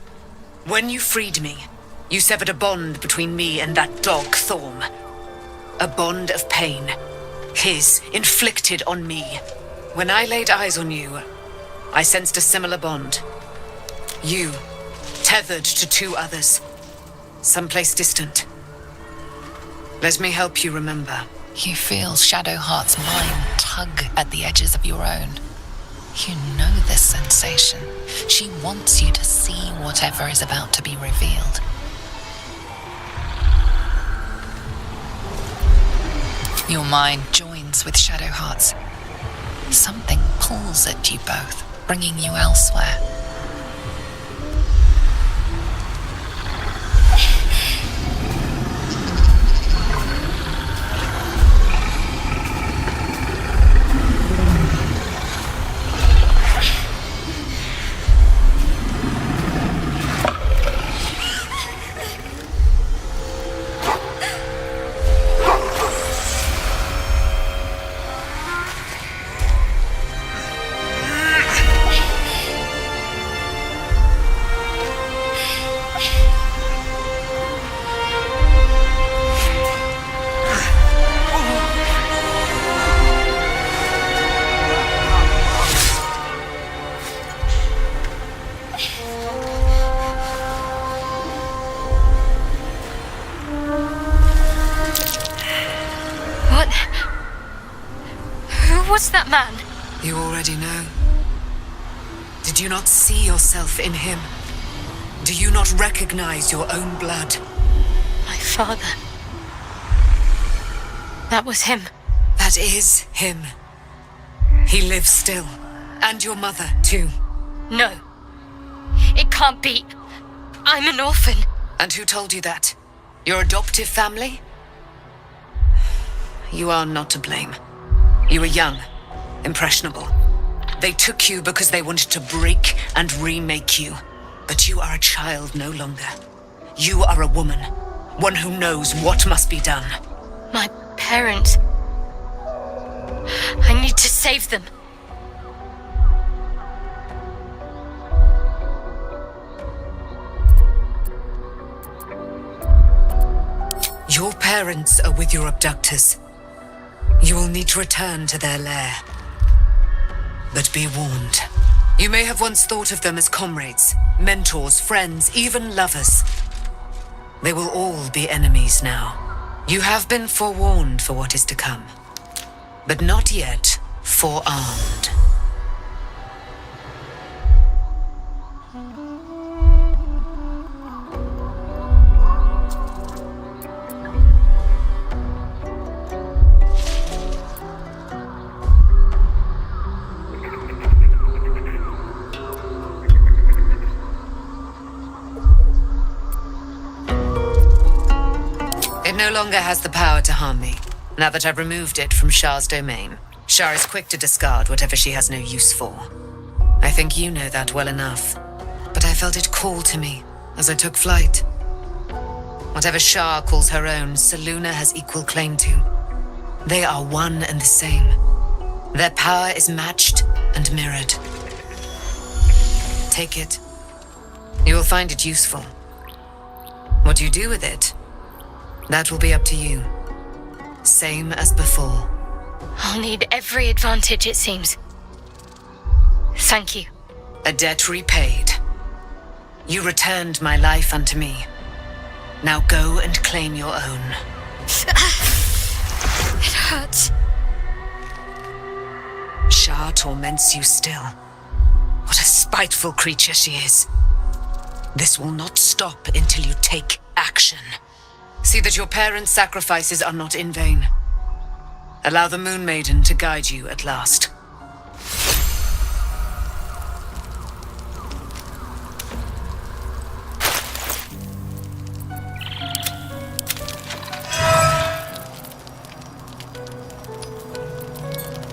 When you freed me, you severed a bond between me and that dog, Thorm. A bond of pain. His, inflicted on me. When I laid eyes on you, I sensed a similar bond. You, tethered to two others. Someplace distant. Let me help you remember. You feel Shadowheart's mind tug at the edges of your own. You know this sensation. She wants you to see whatever is about to be revealed. Your mind joins with Shadowheart's. Something pulls at you both, bringing you elsewhere. What's that man? You already know. Did you not see yourself in him? Do you not recognize your own blood? My father. That was him. That is him. He lives still. And your mother, too. No. It can't be. I'm an orphan. And who told you that? Your adoptive family? You are not to blame. You were young, impressionable. They took you because they wanted to break and remake you. But you are a child no longer. You are a woman. One who knows what must be done. My parents. I need to save them. Your parents are with your abductors. You will need to return to their lair. But be warned. You may have once thought of them as comrades, mentors, friends, even lovers. They will all be enemies now. You have been forewarned for what is to come. But not yet forearmed. It no longer has the power to harm me, now that I've removed it from Shah's domain. Shah is quick to discard whatever she has no use for. I think you know that well enough, but I felt it call to me as I took flight. Whatever Shah calls her own, Selûne has equal claim to. They are one and the same. Their power is matched and mirrored. Take it. You will find it useful. What you do with it, that will be up to you. Same as before. I'll need every advantage, it seems. Thank you. A debt repaid. You returned my life unto me. Now go and claim your own. It hurts. Shah torments you still. What a spiteful creature she is. This will not stop until you take action. See that your parents' sacrifices are not in vain. Allow the Moon Maiden to guide you at last.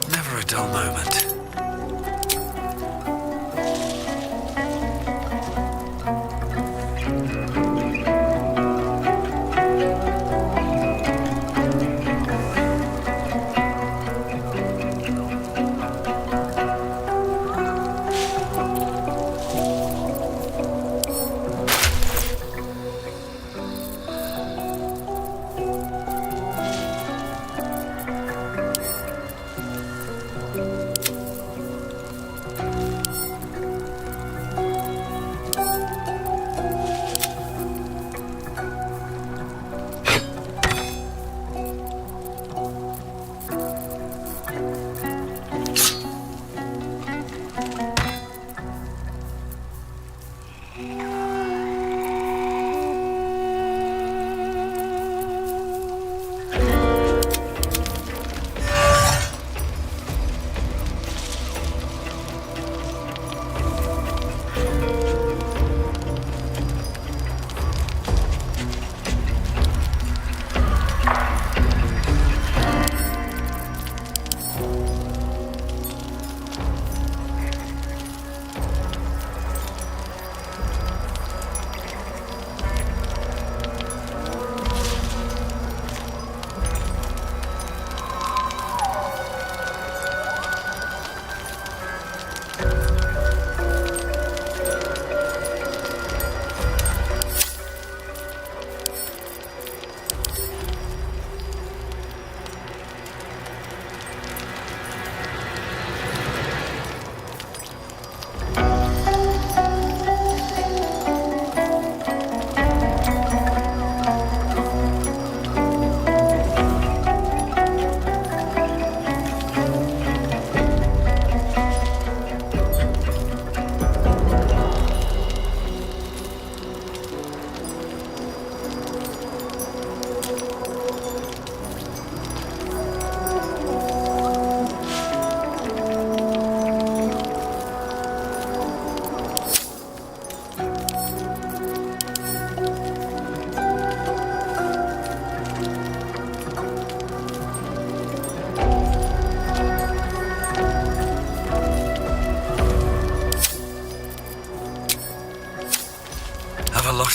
Never a dull moment.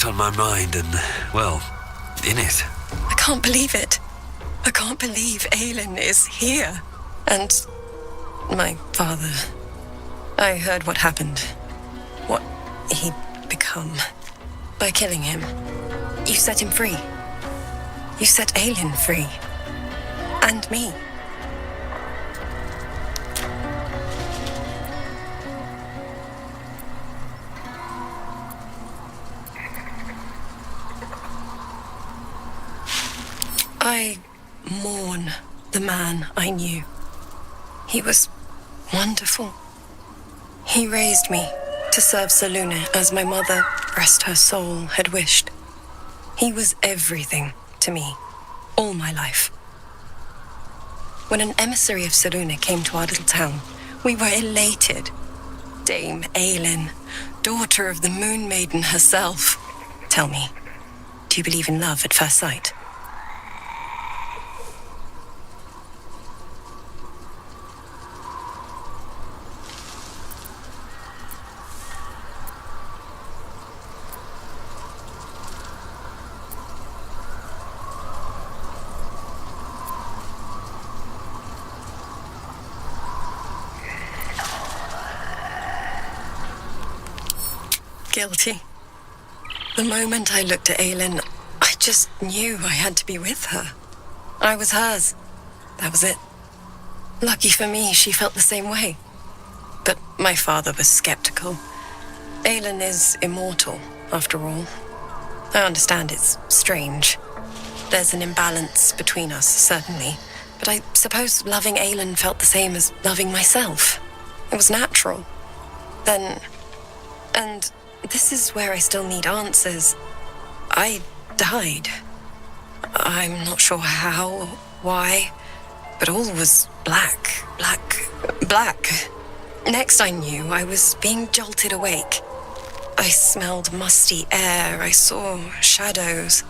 On my mind and, well, in it. I can't believe it. I can't believe Aelin is here. And my father. I heard what happened. What he'd become. By killing him. You set him free. You set Aelin free. And me. I mourn the man I knew. He was wonderful. He raised me to serve Selûne as my mother, rest her soul, had wished. He was everything to me, all my life. When an emissary of Selûne came to our little town, we were elated. Dame Aelin, daughter of the Moon Maiden herself. Tell me, do you believe in love at first sight? Guilty. The moment I looked at Aelin, I just knew I had to be with her. I was hers. That was it. Lucky for me, she felt the same way. But my father was skeptical. Aelin is immortal, after all. I understand it's strange. There's an imbalance between us, certainly. But I suppose loving Aelin felt the same as loving myself. It was natural. Then... and... this is where I still need answers. I died. I'm not sure how, why, but all was black. Next I knew, I was being jolted awake. I smelled musty air, I saw shadows.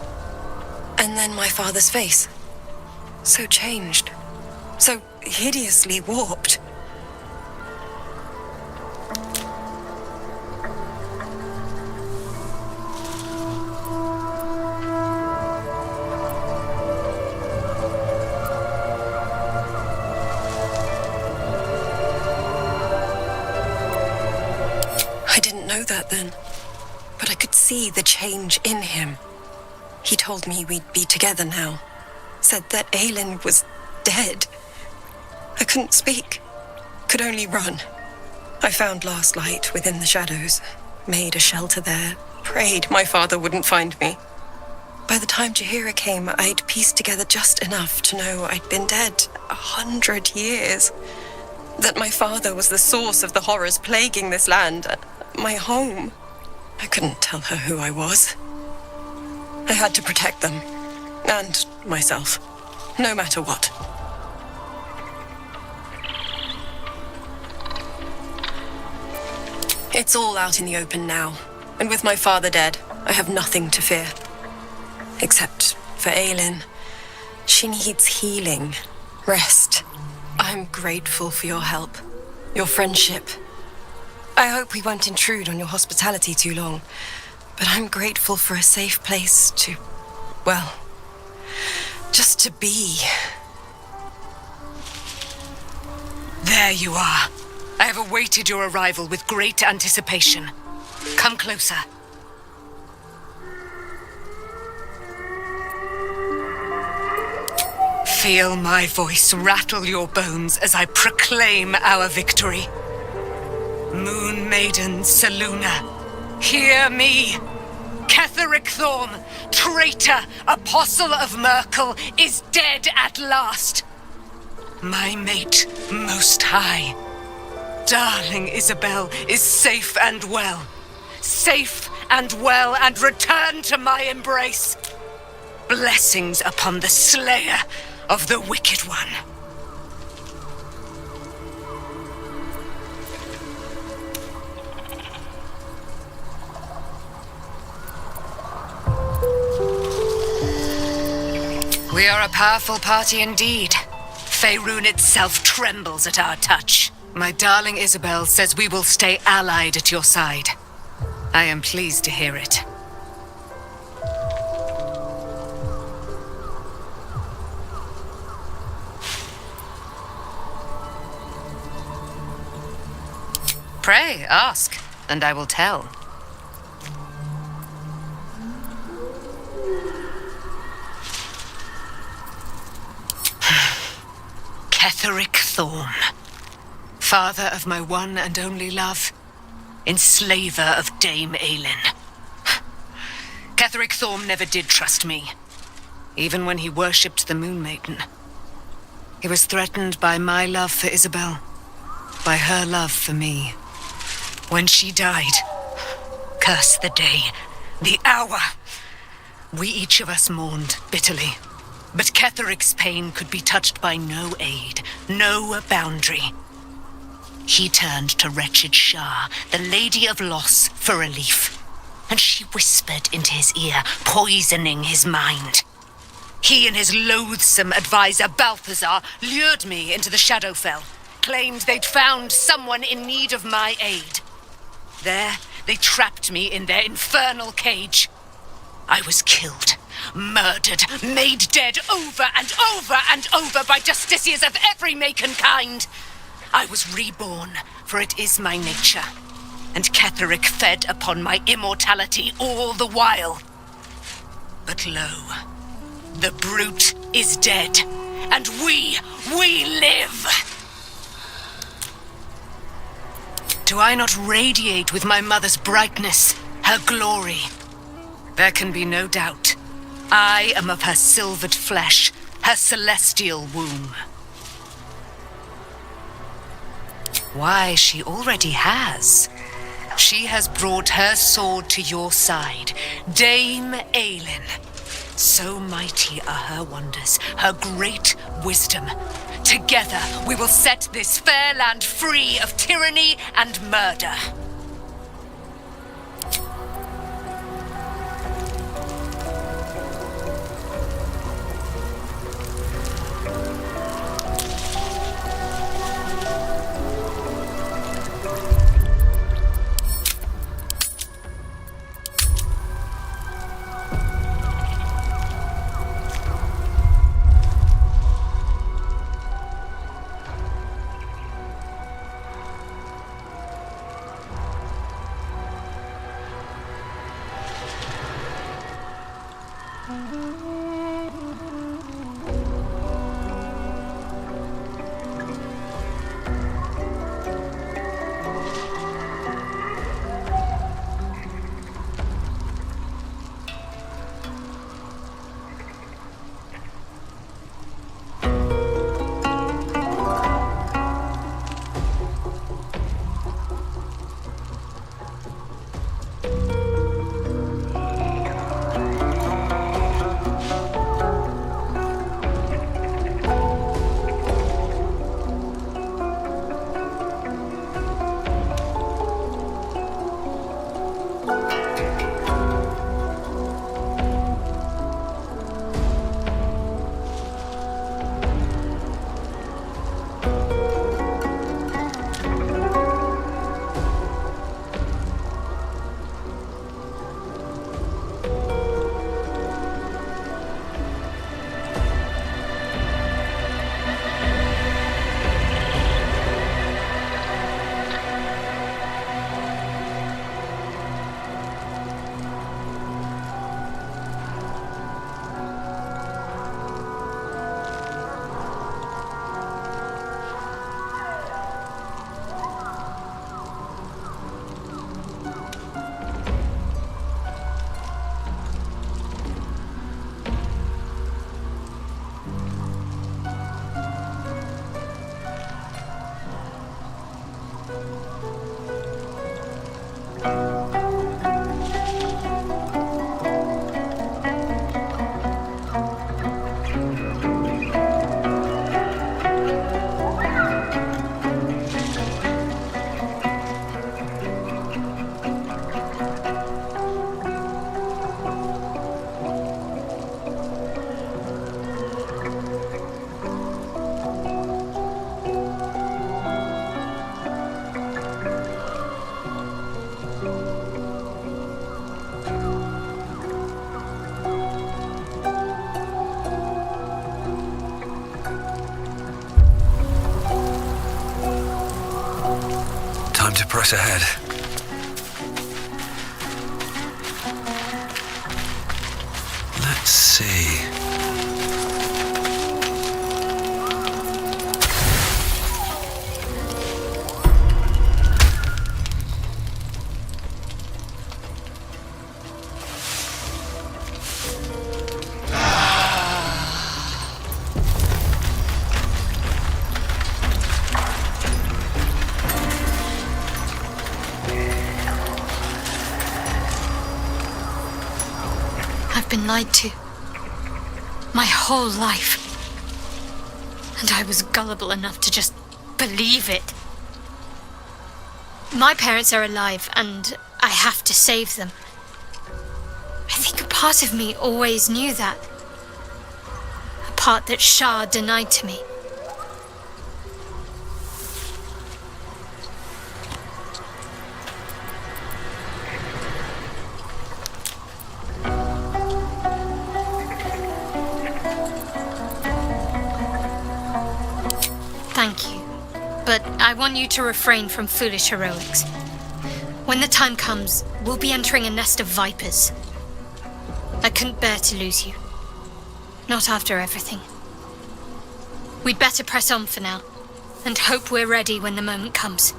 And then my father's face. So changed. So hideously warped. That then, but I could see the change in him. He told me we'd be together now, said that Aelin was dead. I couldn't speak, could only run. I found last light within the shadows, made a shelter there, prayed my father wouldn't find me. By the time Jaheira came, I'd pieced together just enough to know I'd been dead 100 years, that my father was the source of the horrors plaguing this land, my home. I couldn't tell her who I was. I had to protect them, and myself, no matter what. It's all out in the open now, and with my father dead, I have nothing to fear. Except for Aelin. She needs healing, rest. I'm grateful for your help, your friendship. I hope we won't intrude on your hospitality too long, but I'm grateful for a safe place to, well, just to be. There you are. I have awaited your arrival with great anticipation. Come closer. Feel my voice rattle your bones as I proclaim our victory. Moon Maiden Selûne, hear me! Ketheric Thorm, traitor, apostle of Merkel, is dead at last. My mate, most high. Darling Isabel is safe and well. Safe and well, and returned to my embrace. Blessings upon the slayer of the wicked one. We are a powerful party indeed. Faerun itself trembles at our touch. My darling Isabel says we will stay allied at your side. I am pleased to hear it. Pray, ask, and I will tell. Ketheric Thorm, father of my one and only love, enslaver of Dame Aelin. Ketheric Thorm never did trust me, even when he worshipped the Moon Maiden. It was threatened by my love for Isabel, by her love for me. When she died, curse the day, the hour, we each of us mourned bitterly. But Ketheric's pain could be touched by no aid, no boundary. He turned to wretched Shah, the Lady of Loss, for relief. And she whispered into his ear, poisoning his mind. He and his loathsome advisor, Balthazar, lured me into the Shadowfell, claimed they'd found someone in need of my aid. There, they trapped me in their infernal cage. I was killed, murdered, made dead over and over and over by justiciars of every make and kind. I was reborn, for it is my nature, and Ketheric fed upon my immortality all the while. But lo, the brute is dead, and we live! Do I not radiate with my mother's brightness, her glory? There can be no doubt. I am of her silvered flesh, her celestial womb. Why, she already has. She has brought her sword to your side, Dame Aelin. So mighty are her wonders, her great wisdom. Together we will set this fair land free of tyranny and murder. Press ahead. Let's see. I've been lied to. My whole life. And I was gullible enough to just believe it. My parents are alive, and I have to save them. I think a part of me always knew that. A part that Shah denied to me. Thank you. But I want you to refrain from foolish heroics. When the time comes, we'll be entering a nest of vipers. I couldn't bear to lose you. Not after everything. We'd better press on for now, and hope we're ready when the moment comes.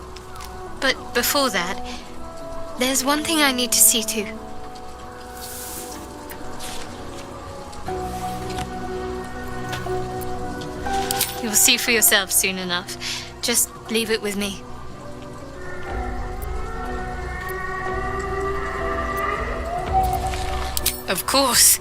But before that, there's one thing I need to see to. You'll see for yourself soon enough. Just leave it with me. Of course.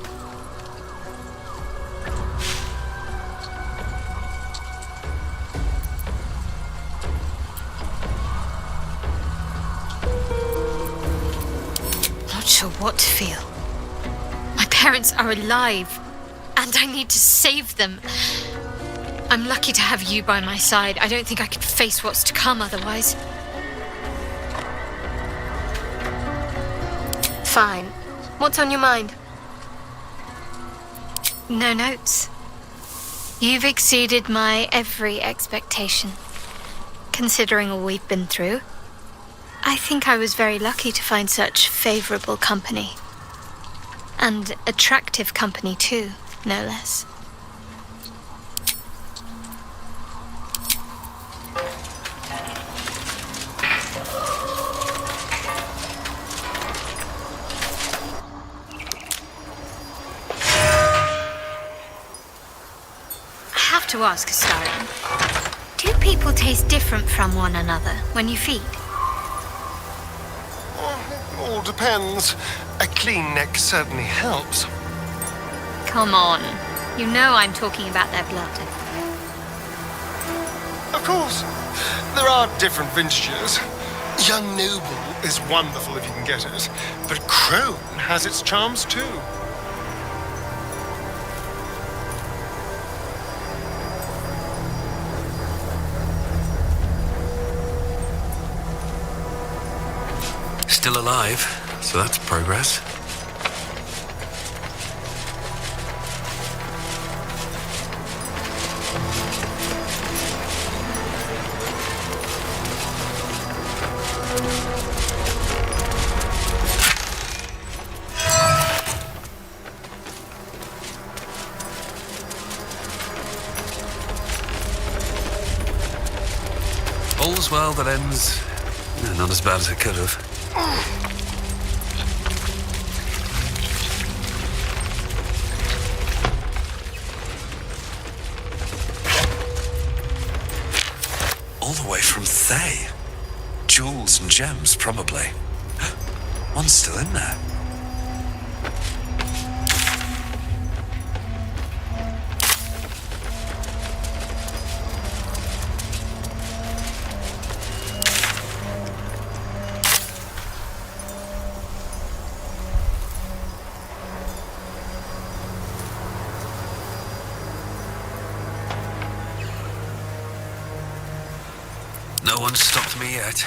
Not sure what to feel. My parents are alive, and I need to save them. I'm lucky to have you by my side. I don't think I could face what's to come otherwise. Fine. What's on your mind? No notes. You've exceeded my every expectation. Considering all we've been through, I think I was very lucky to find such favorable company. And attractive company too, no less. To ask, Astarion, do people taste different from one another when you feed? All depends. A clean neck certainly helps. Come on. You know I'm talking about their blood. Of course. There are different vintages. Young Noble is wonderful if you can get it, but Crone has its charms too. Still alive, so that's progress. All's well that ends not as bad as it could have. All the way from Thay. Jewels and gems, probably. One's still in there. No one's stopped me yet.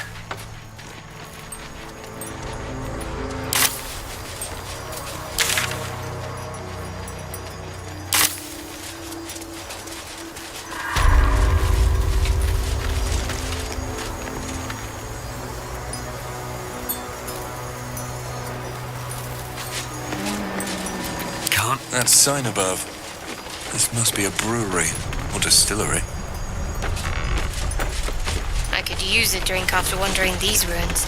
Can't. That sign above. This must be a brewery or distillery. I could use a drink after wandering these ruins.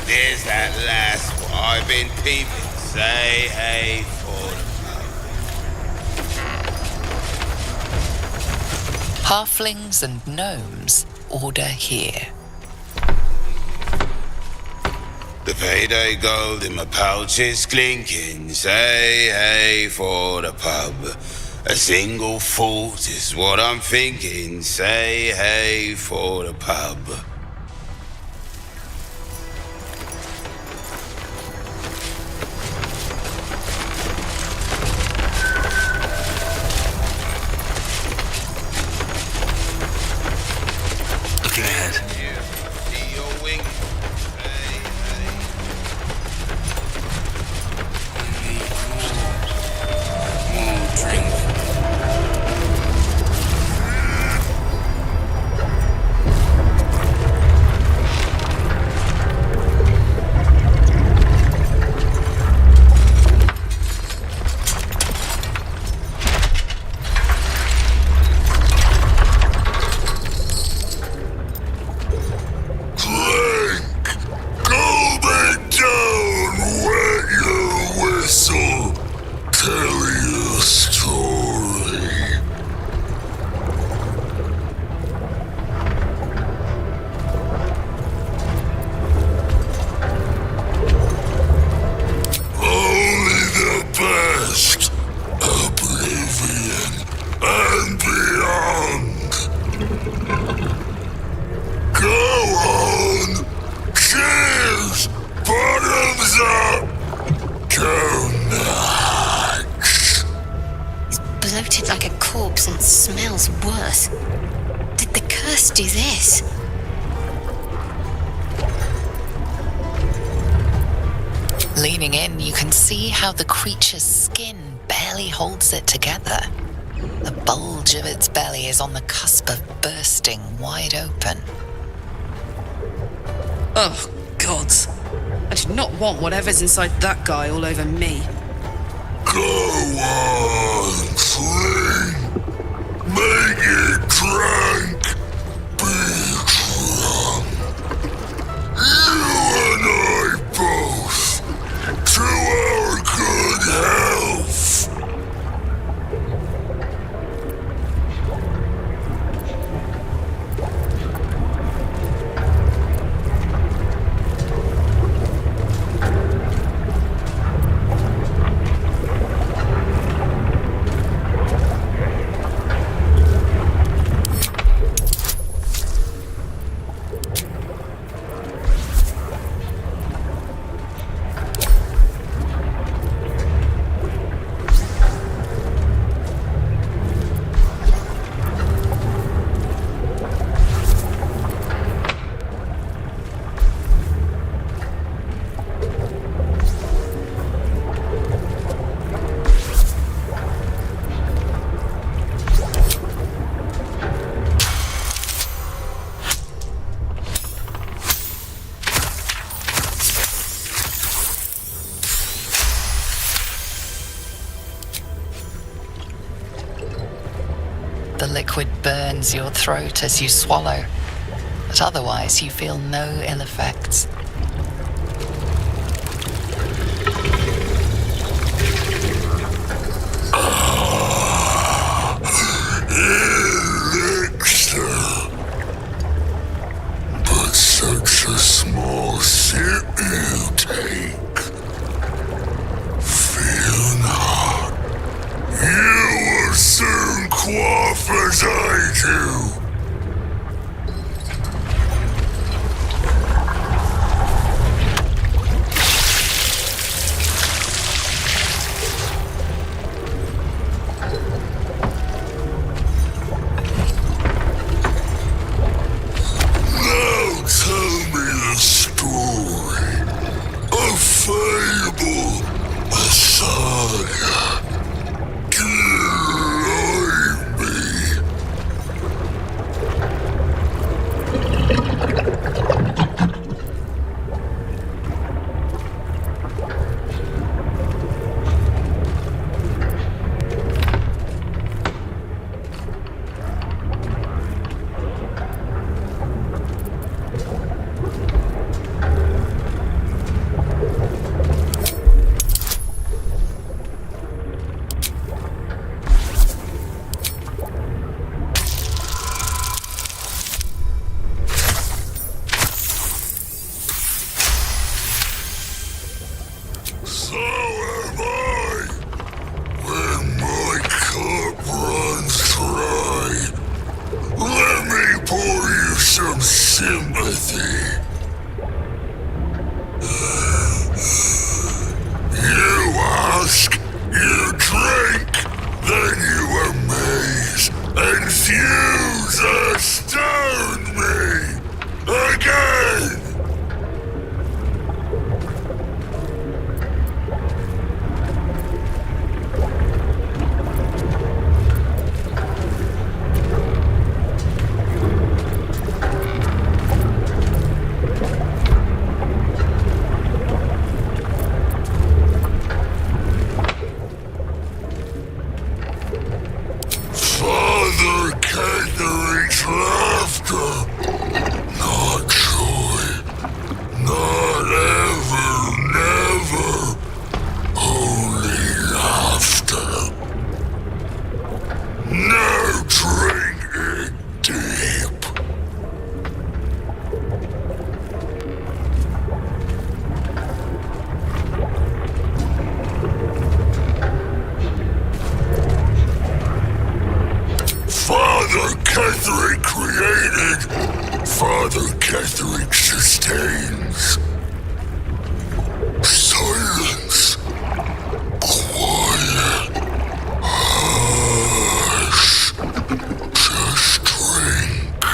There's that lass what I've been peeping, Say hey for Halflings and gnomes order here. the payday gold in my pouch is clinking. Say hey for the pub. A single thought is what I'm thinking. Say hey for the pub. Looking ahead. Bloated like a corpse and smells worse. Did the curse do this? Leaning in, you can see how the creature's skin barely holds it together. The bulge of its belly is on the cusp of bursting wide open. Oh, gods. I do not want whatever's inside that guy all over me. Go on, drink. Make it drink. Be drunk. You and I both. To our good health. The liquid burns your throat as you swallow, but otherwise you feel no ill effects. Elixir. But such a small sip you take. Fear not. You will soon quaff as I do. Now tell me the story. A fable, a saga. Delight me. sympathy. You ask, you drink, then you amaze, and fuse stone me again. Father Catherick's laughter, not joy, not ever, never, only laughter. Now drink it deep. Father Catherick created, Father Catherick sustains. Silence. Quiet. Hush. Just drink.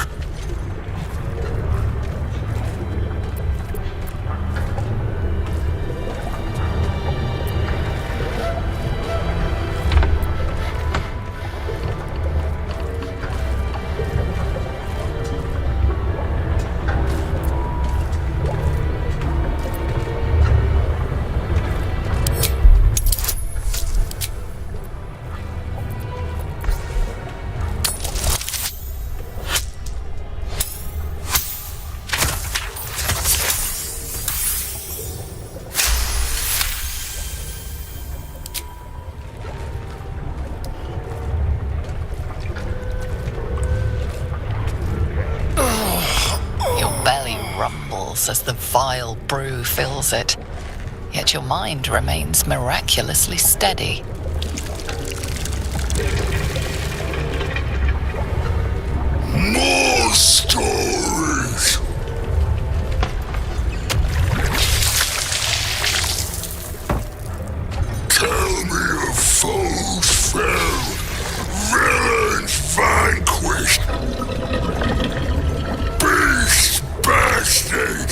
Your belly rumbles as the vile brew fills it, yet your mind remains miraculously steady. More stories. Tell me of foes felled, villains vanquished, beasts bastard.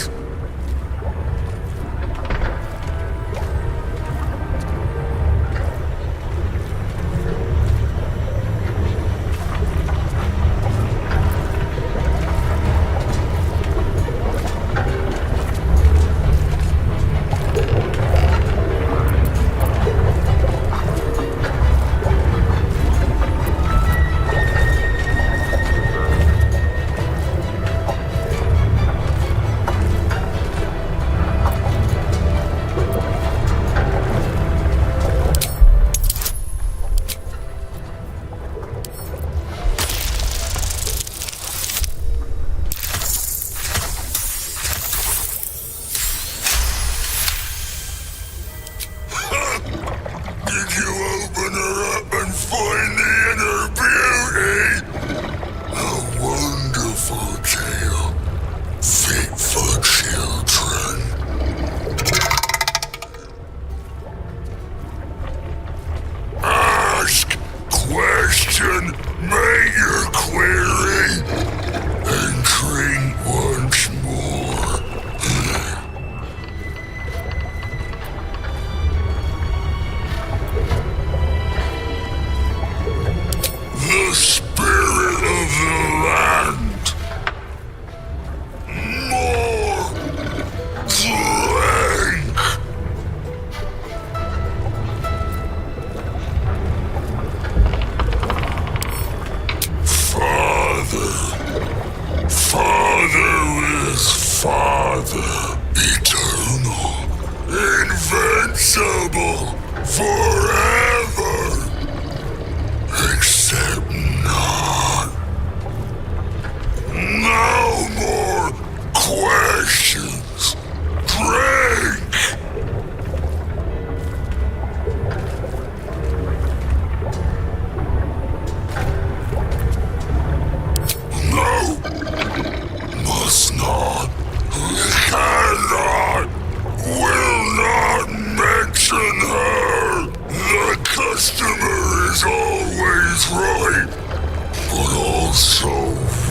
all so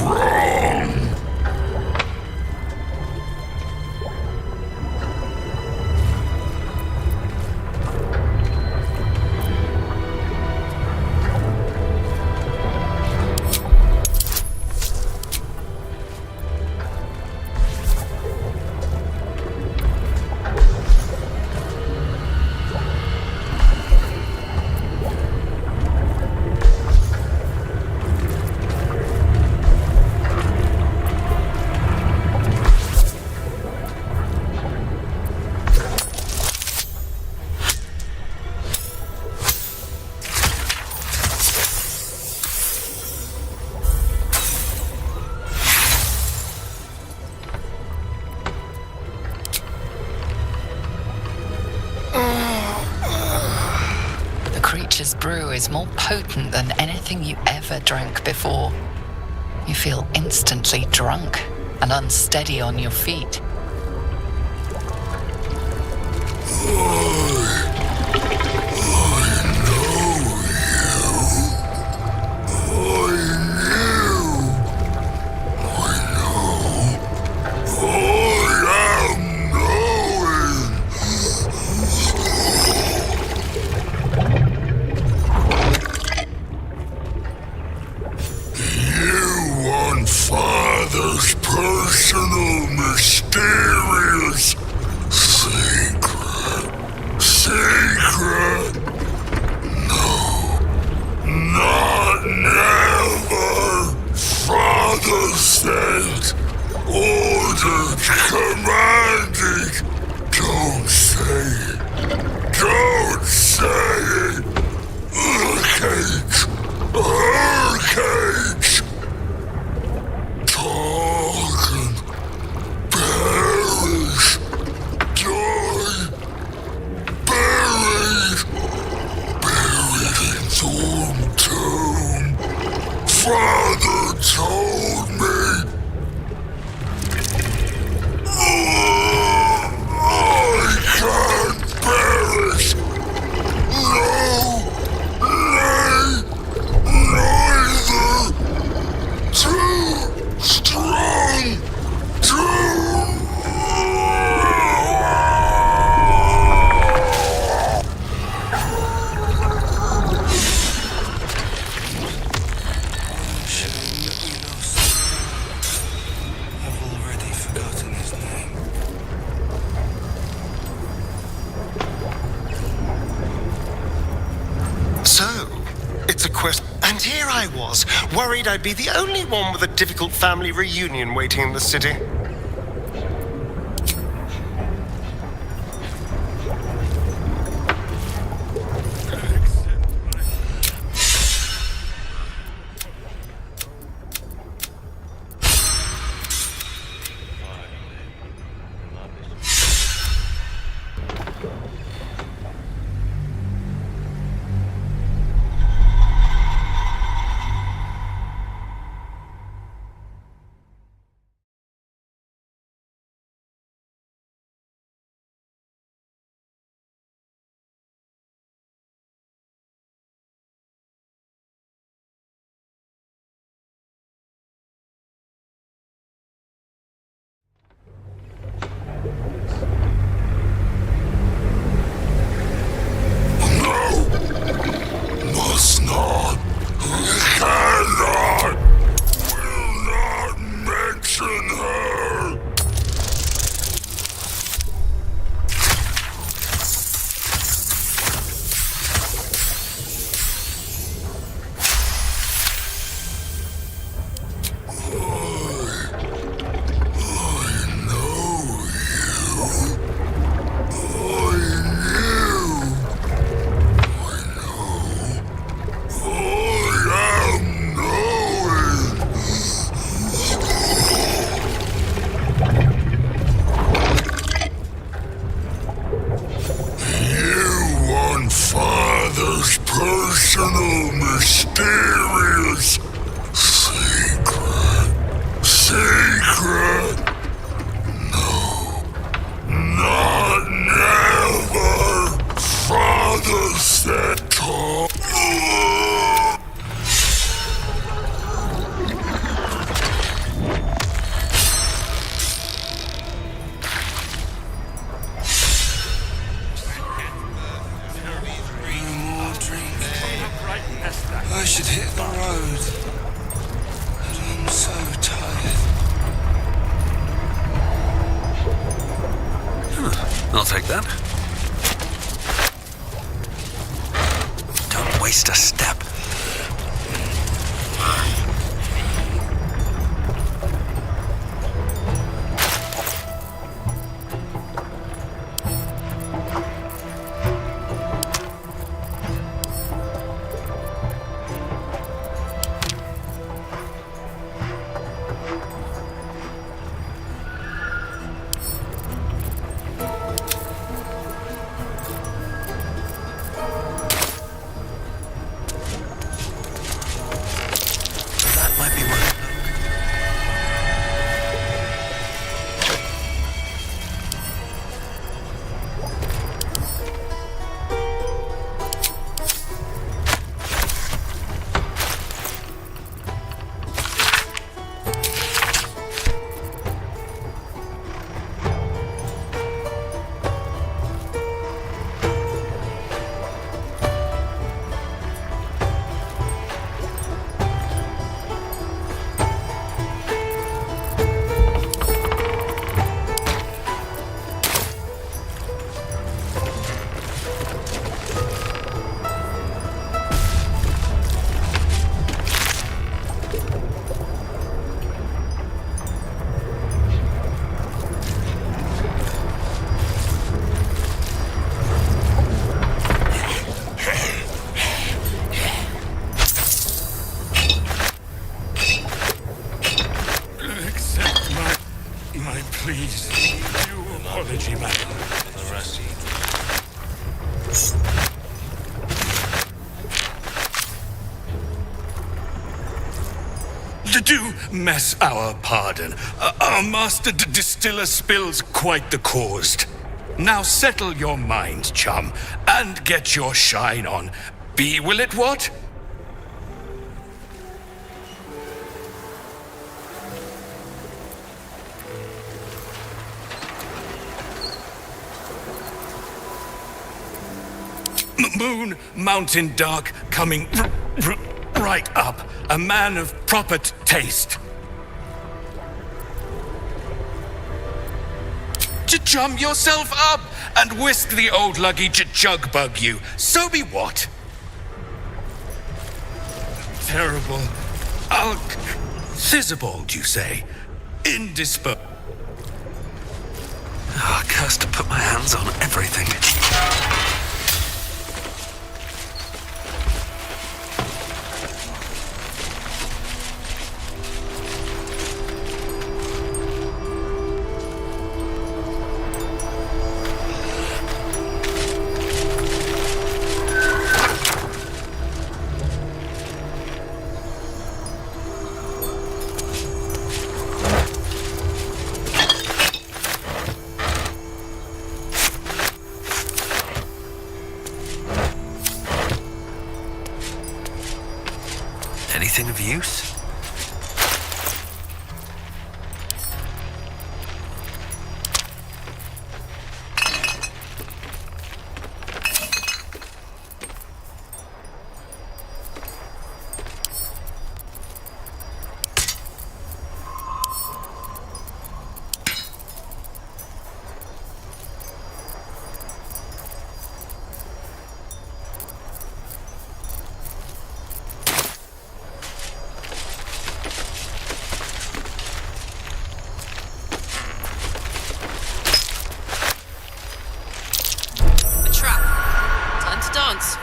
wrong. The creature's brew is more potent than anything you ever drank before. You feel instantly drunk and unsteady on your feet. Father's personal, mysterious secret. No, not never. Father said, ordered, commanded. Don't say it. Don't say it. Cage. Cage. Talk and perish, die, buried in Thorn Tomb. Father told me. I can't perish. No, neither. Too strong. I've already forgotten his name. So, it's a quest. And here I was, worried I'd be the only one with a difficult family reunion waiting in the city. then. Don't waste a step. Please, due apology, madam. Do mess our pardon. Our master distiller spills quite the cause. Now settle your mind, chum, and get your shine on. Be will it what? Moon, mountain dark, coming right up. A man of proper taste. Chum yourself up and whisk the old luggy jug bug you. So be what? Terrible. Thizabald, you say? Indispo. Oh, cursed to put my hands on everything. Anything of use? Dance.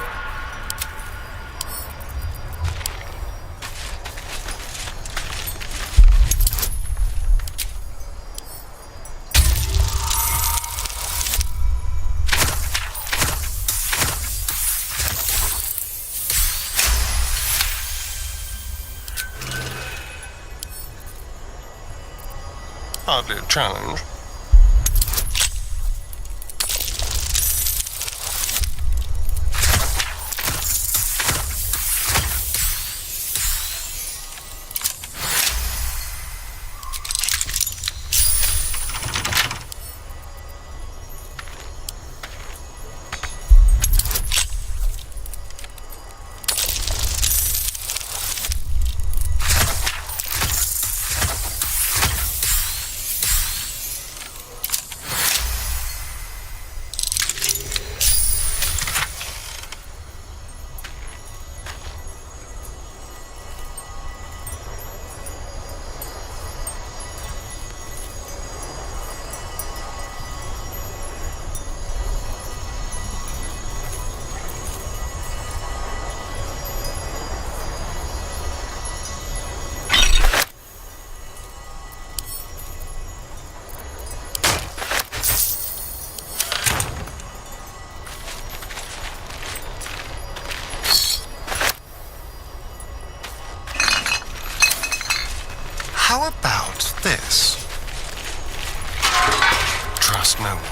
Hardly a challenge. How about this? Trust no one.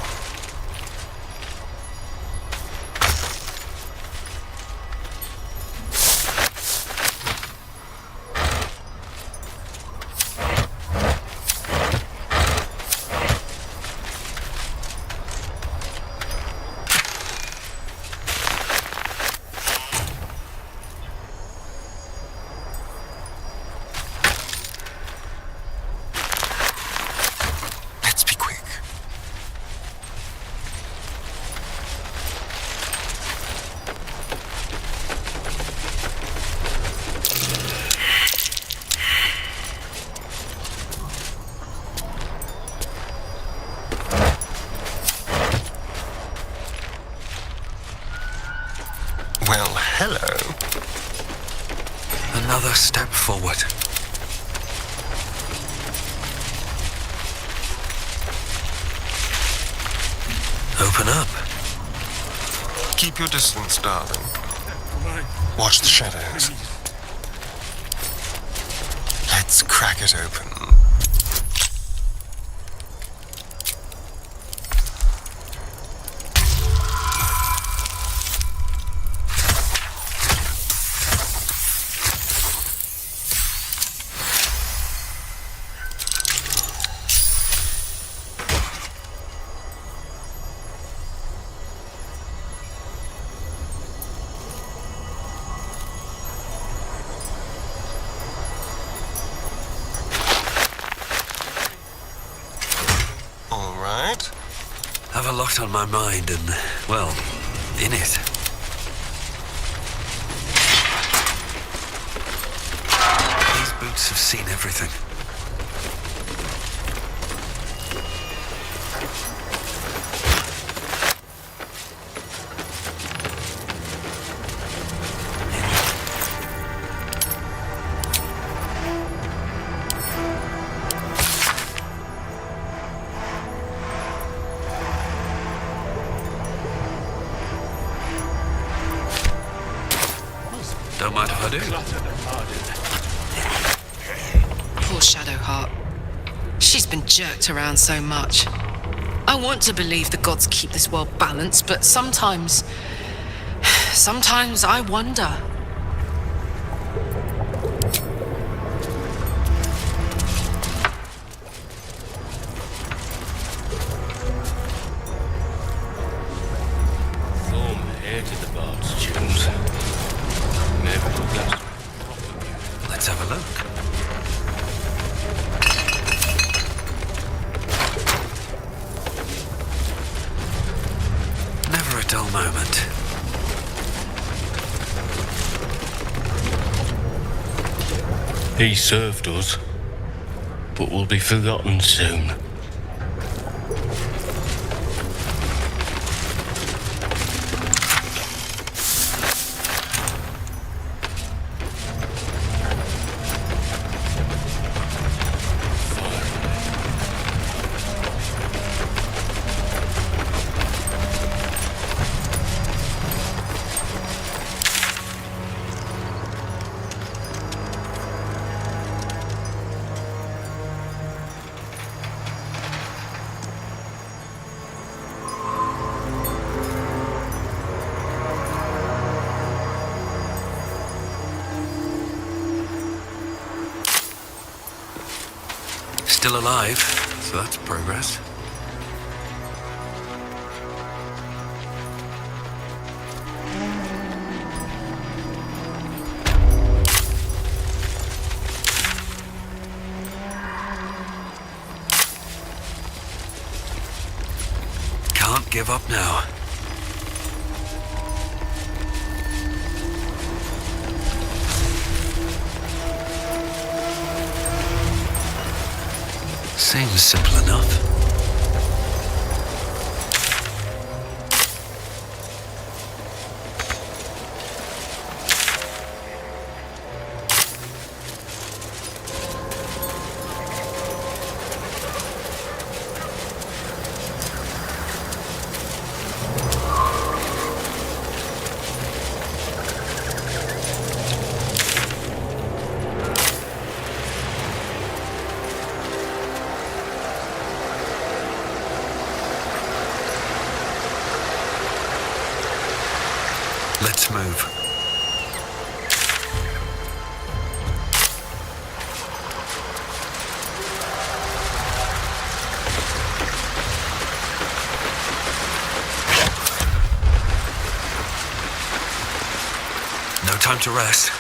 Let's be quick. Well, hello. Another step forward. Open up. Keep your distance, darling. Watch the shadows. Let's crack it open. All right. Have a lot on my mind and, well, in it. These boots have seen everything. Don't mind if I do. Poor Shadowheart. She's been jerked around so much. I want to believe the gods keep this world balanced, but sometimes I wonder. Thorm hated the bard's tunes. Never will get. Let's have a look. Never a dull moment. He served us, but will be forgotten soon. Still alive, so that's progress. Can't give up now. Seems simple enough. Let's move. No time to rest.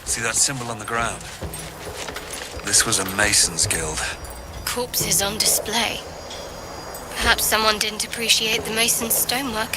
See that symbol on the ground? This was a Mason's Guild. Corpses on display. Perhaps someone didn't appreciate the mason's stonework.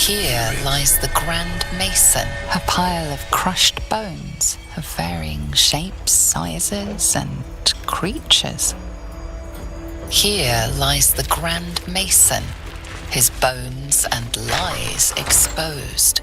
Here lies the Grand Mason, a pile of crushed bones of varying shapes, sizes, and creatures. Here lies the Grand Mason, his bones and lies exposed.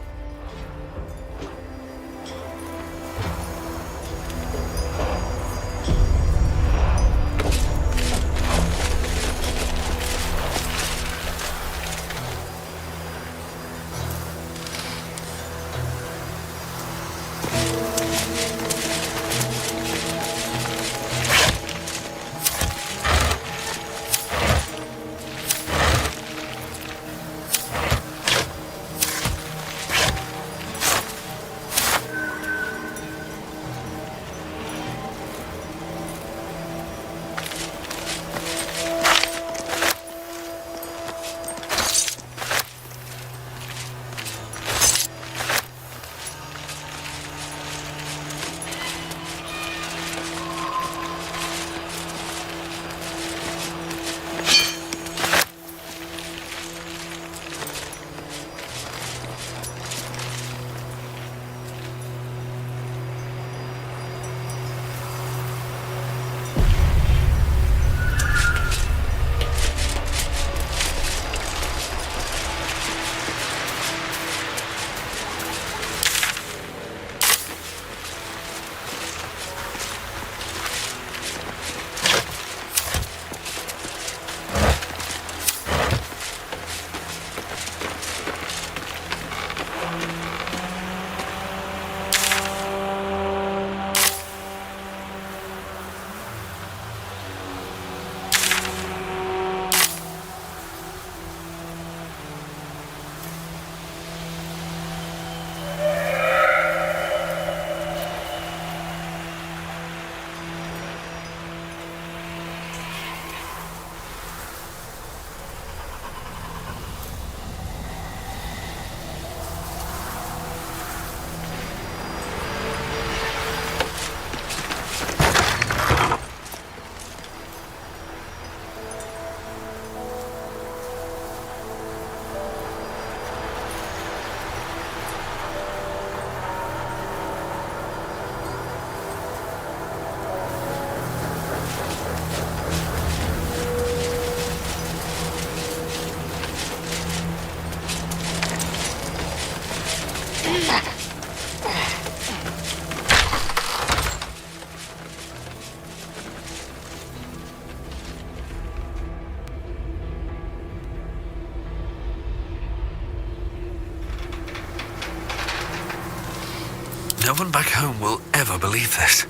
No one back home will ever believe this.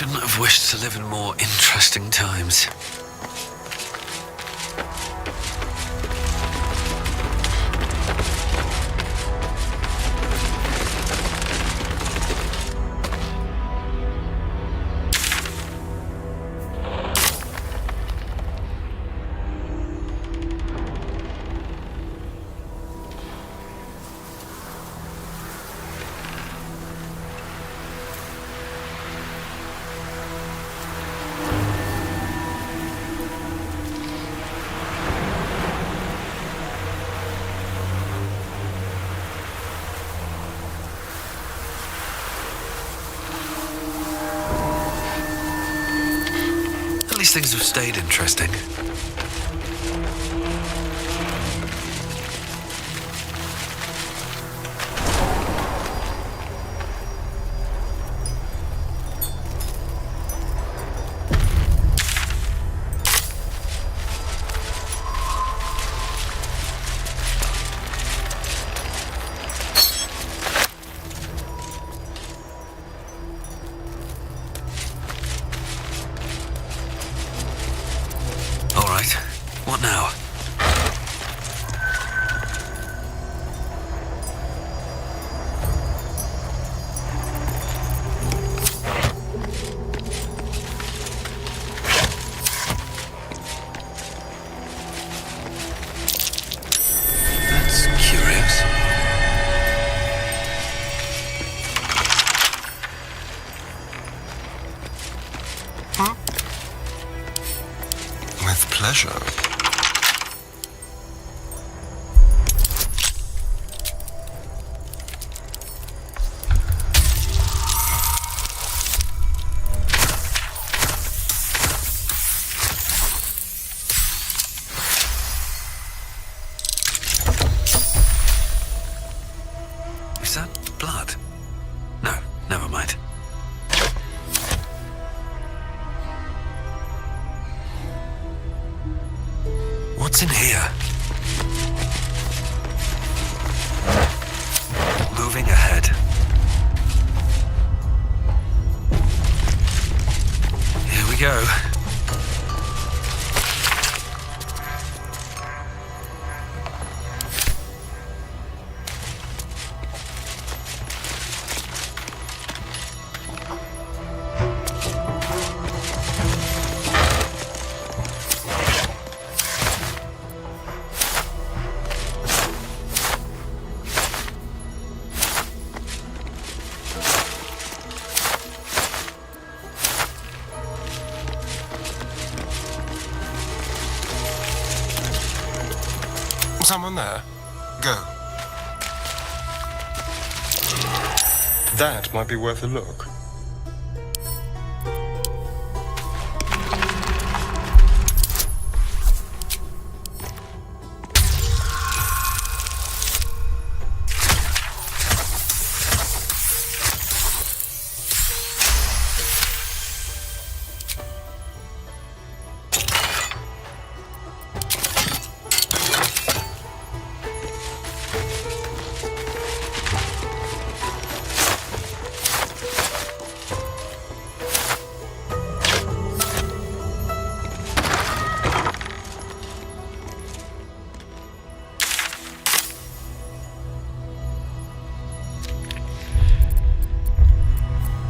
shouldn't have wished to live in more interesting times. These things have stayed interesting. What now? That's curious. With pleasure. Is that blood? No, never mind. What's in here? Moving ahead. Here we go. Someone there? Go. That might be worth a look.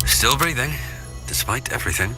Still breathing, despite everything.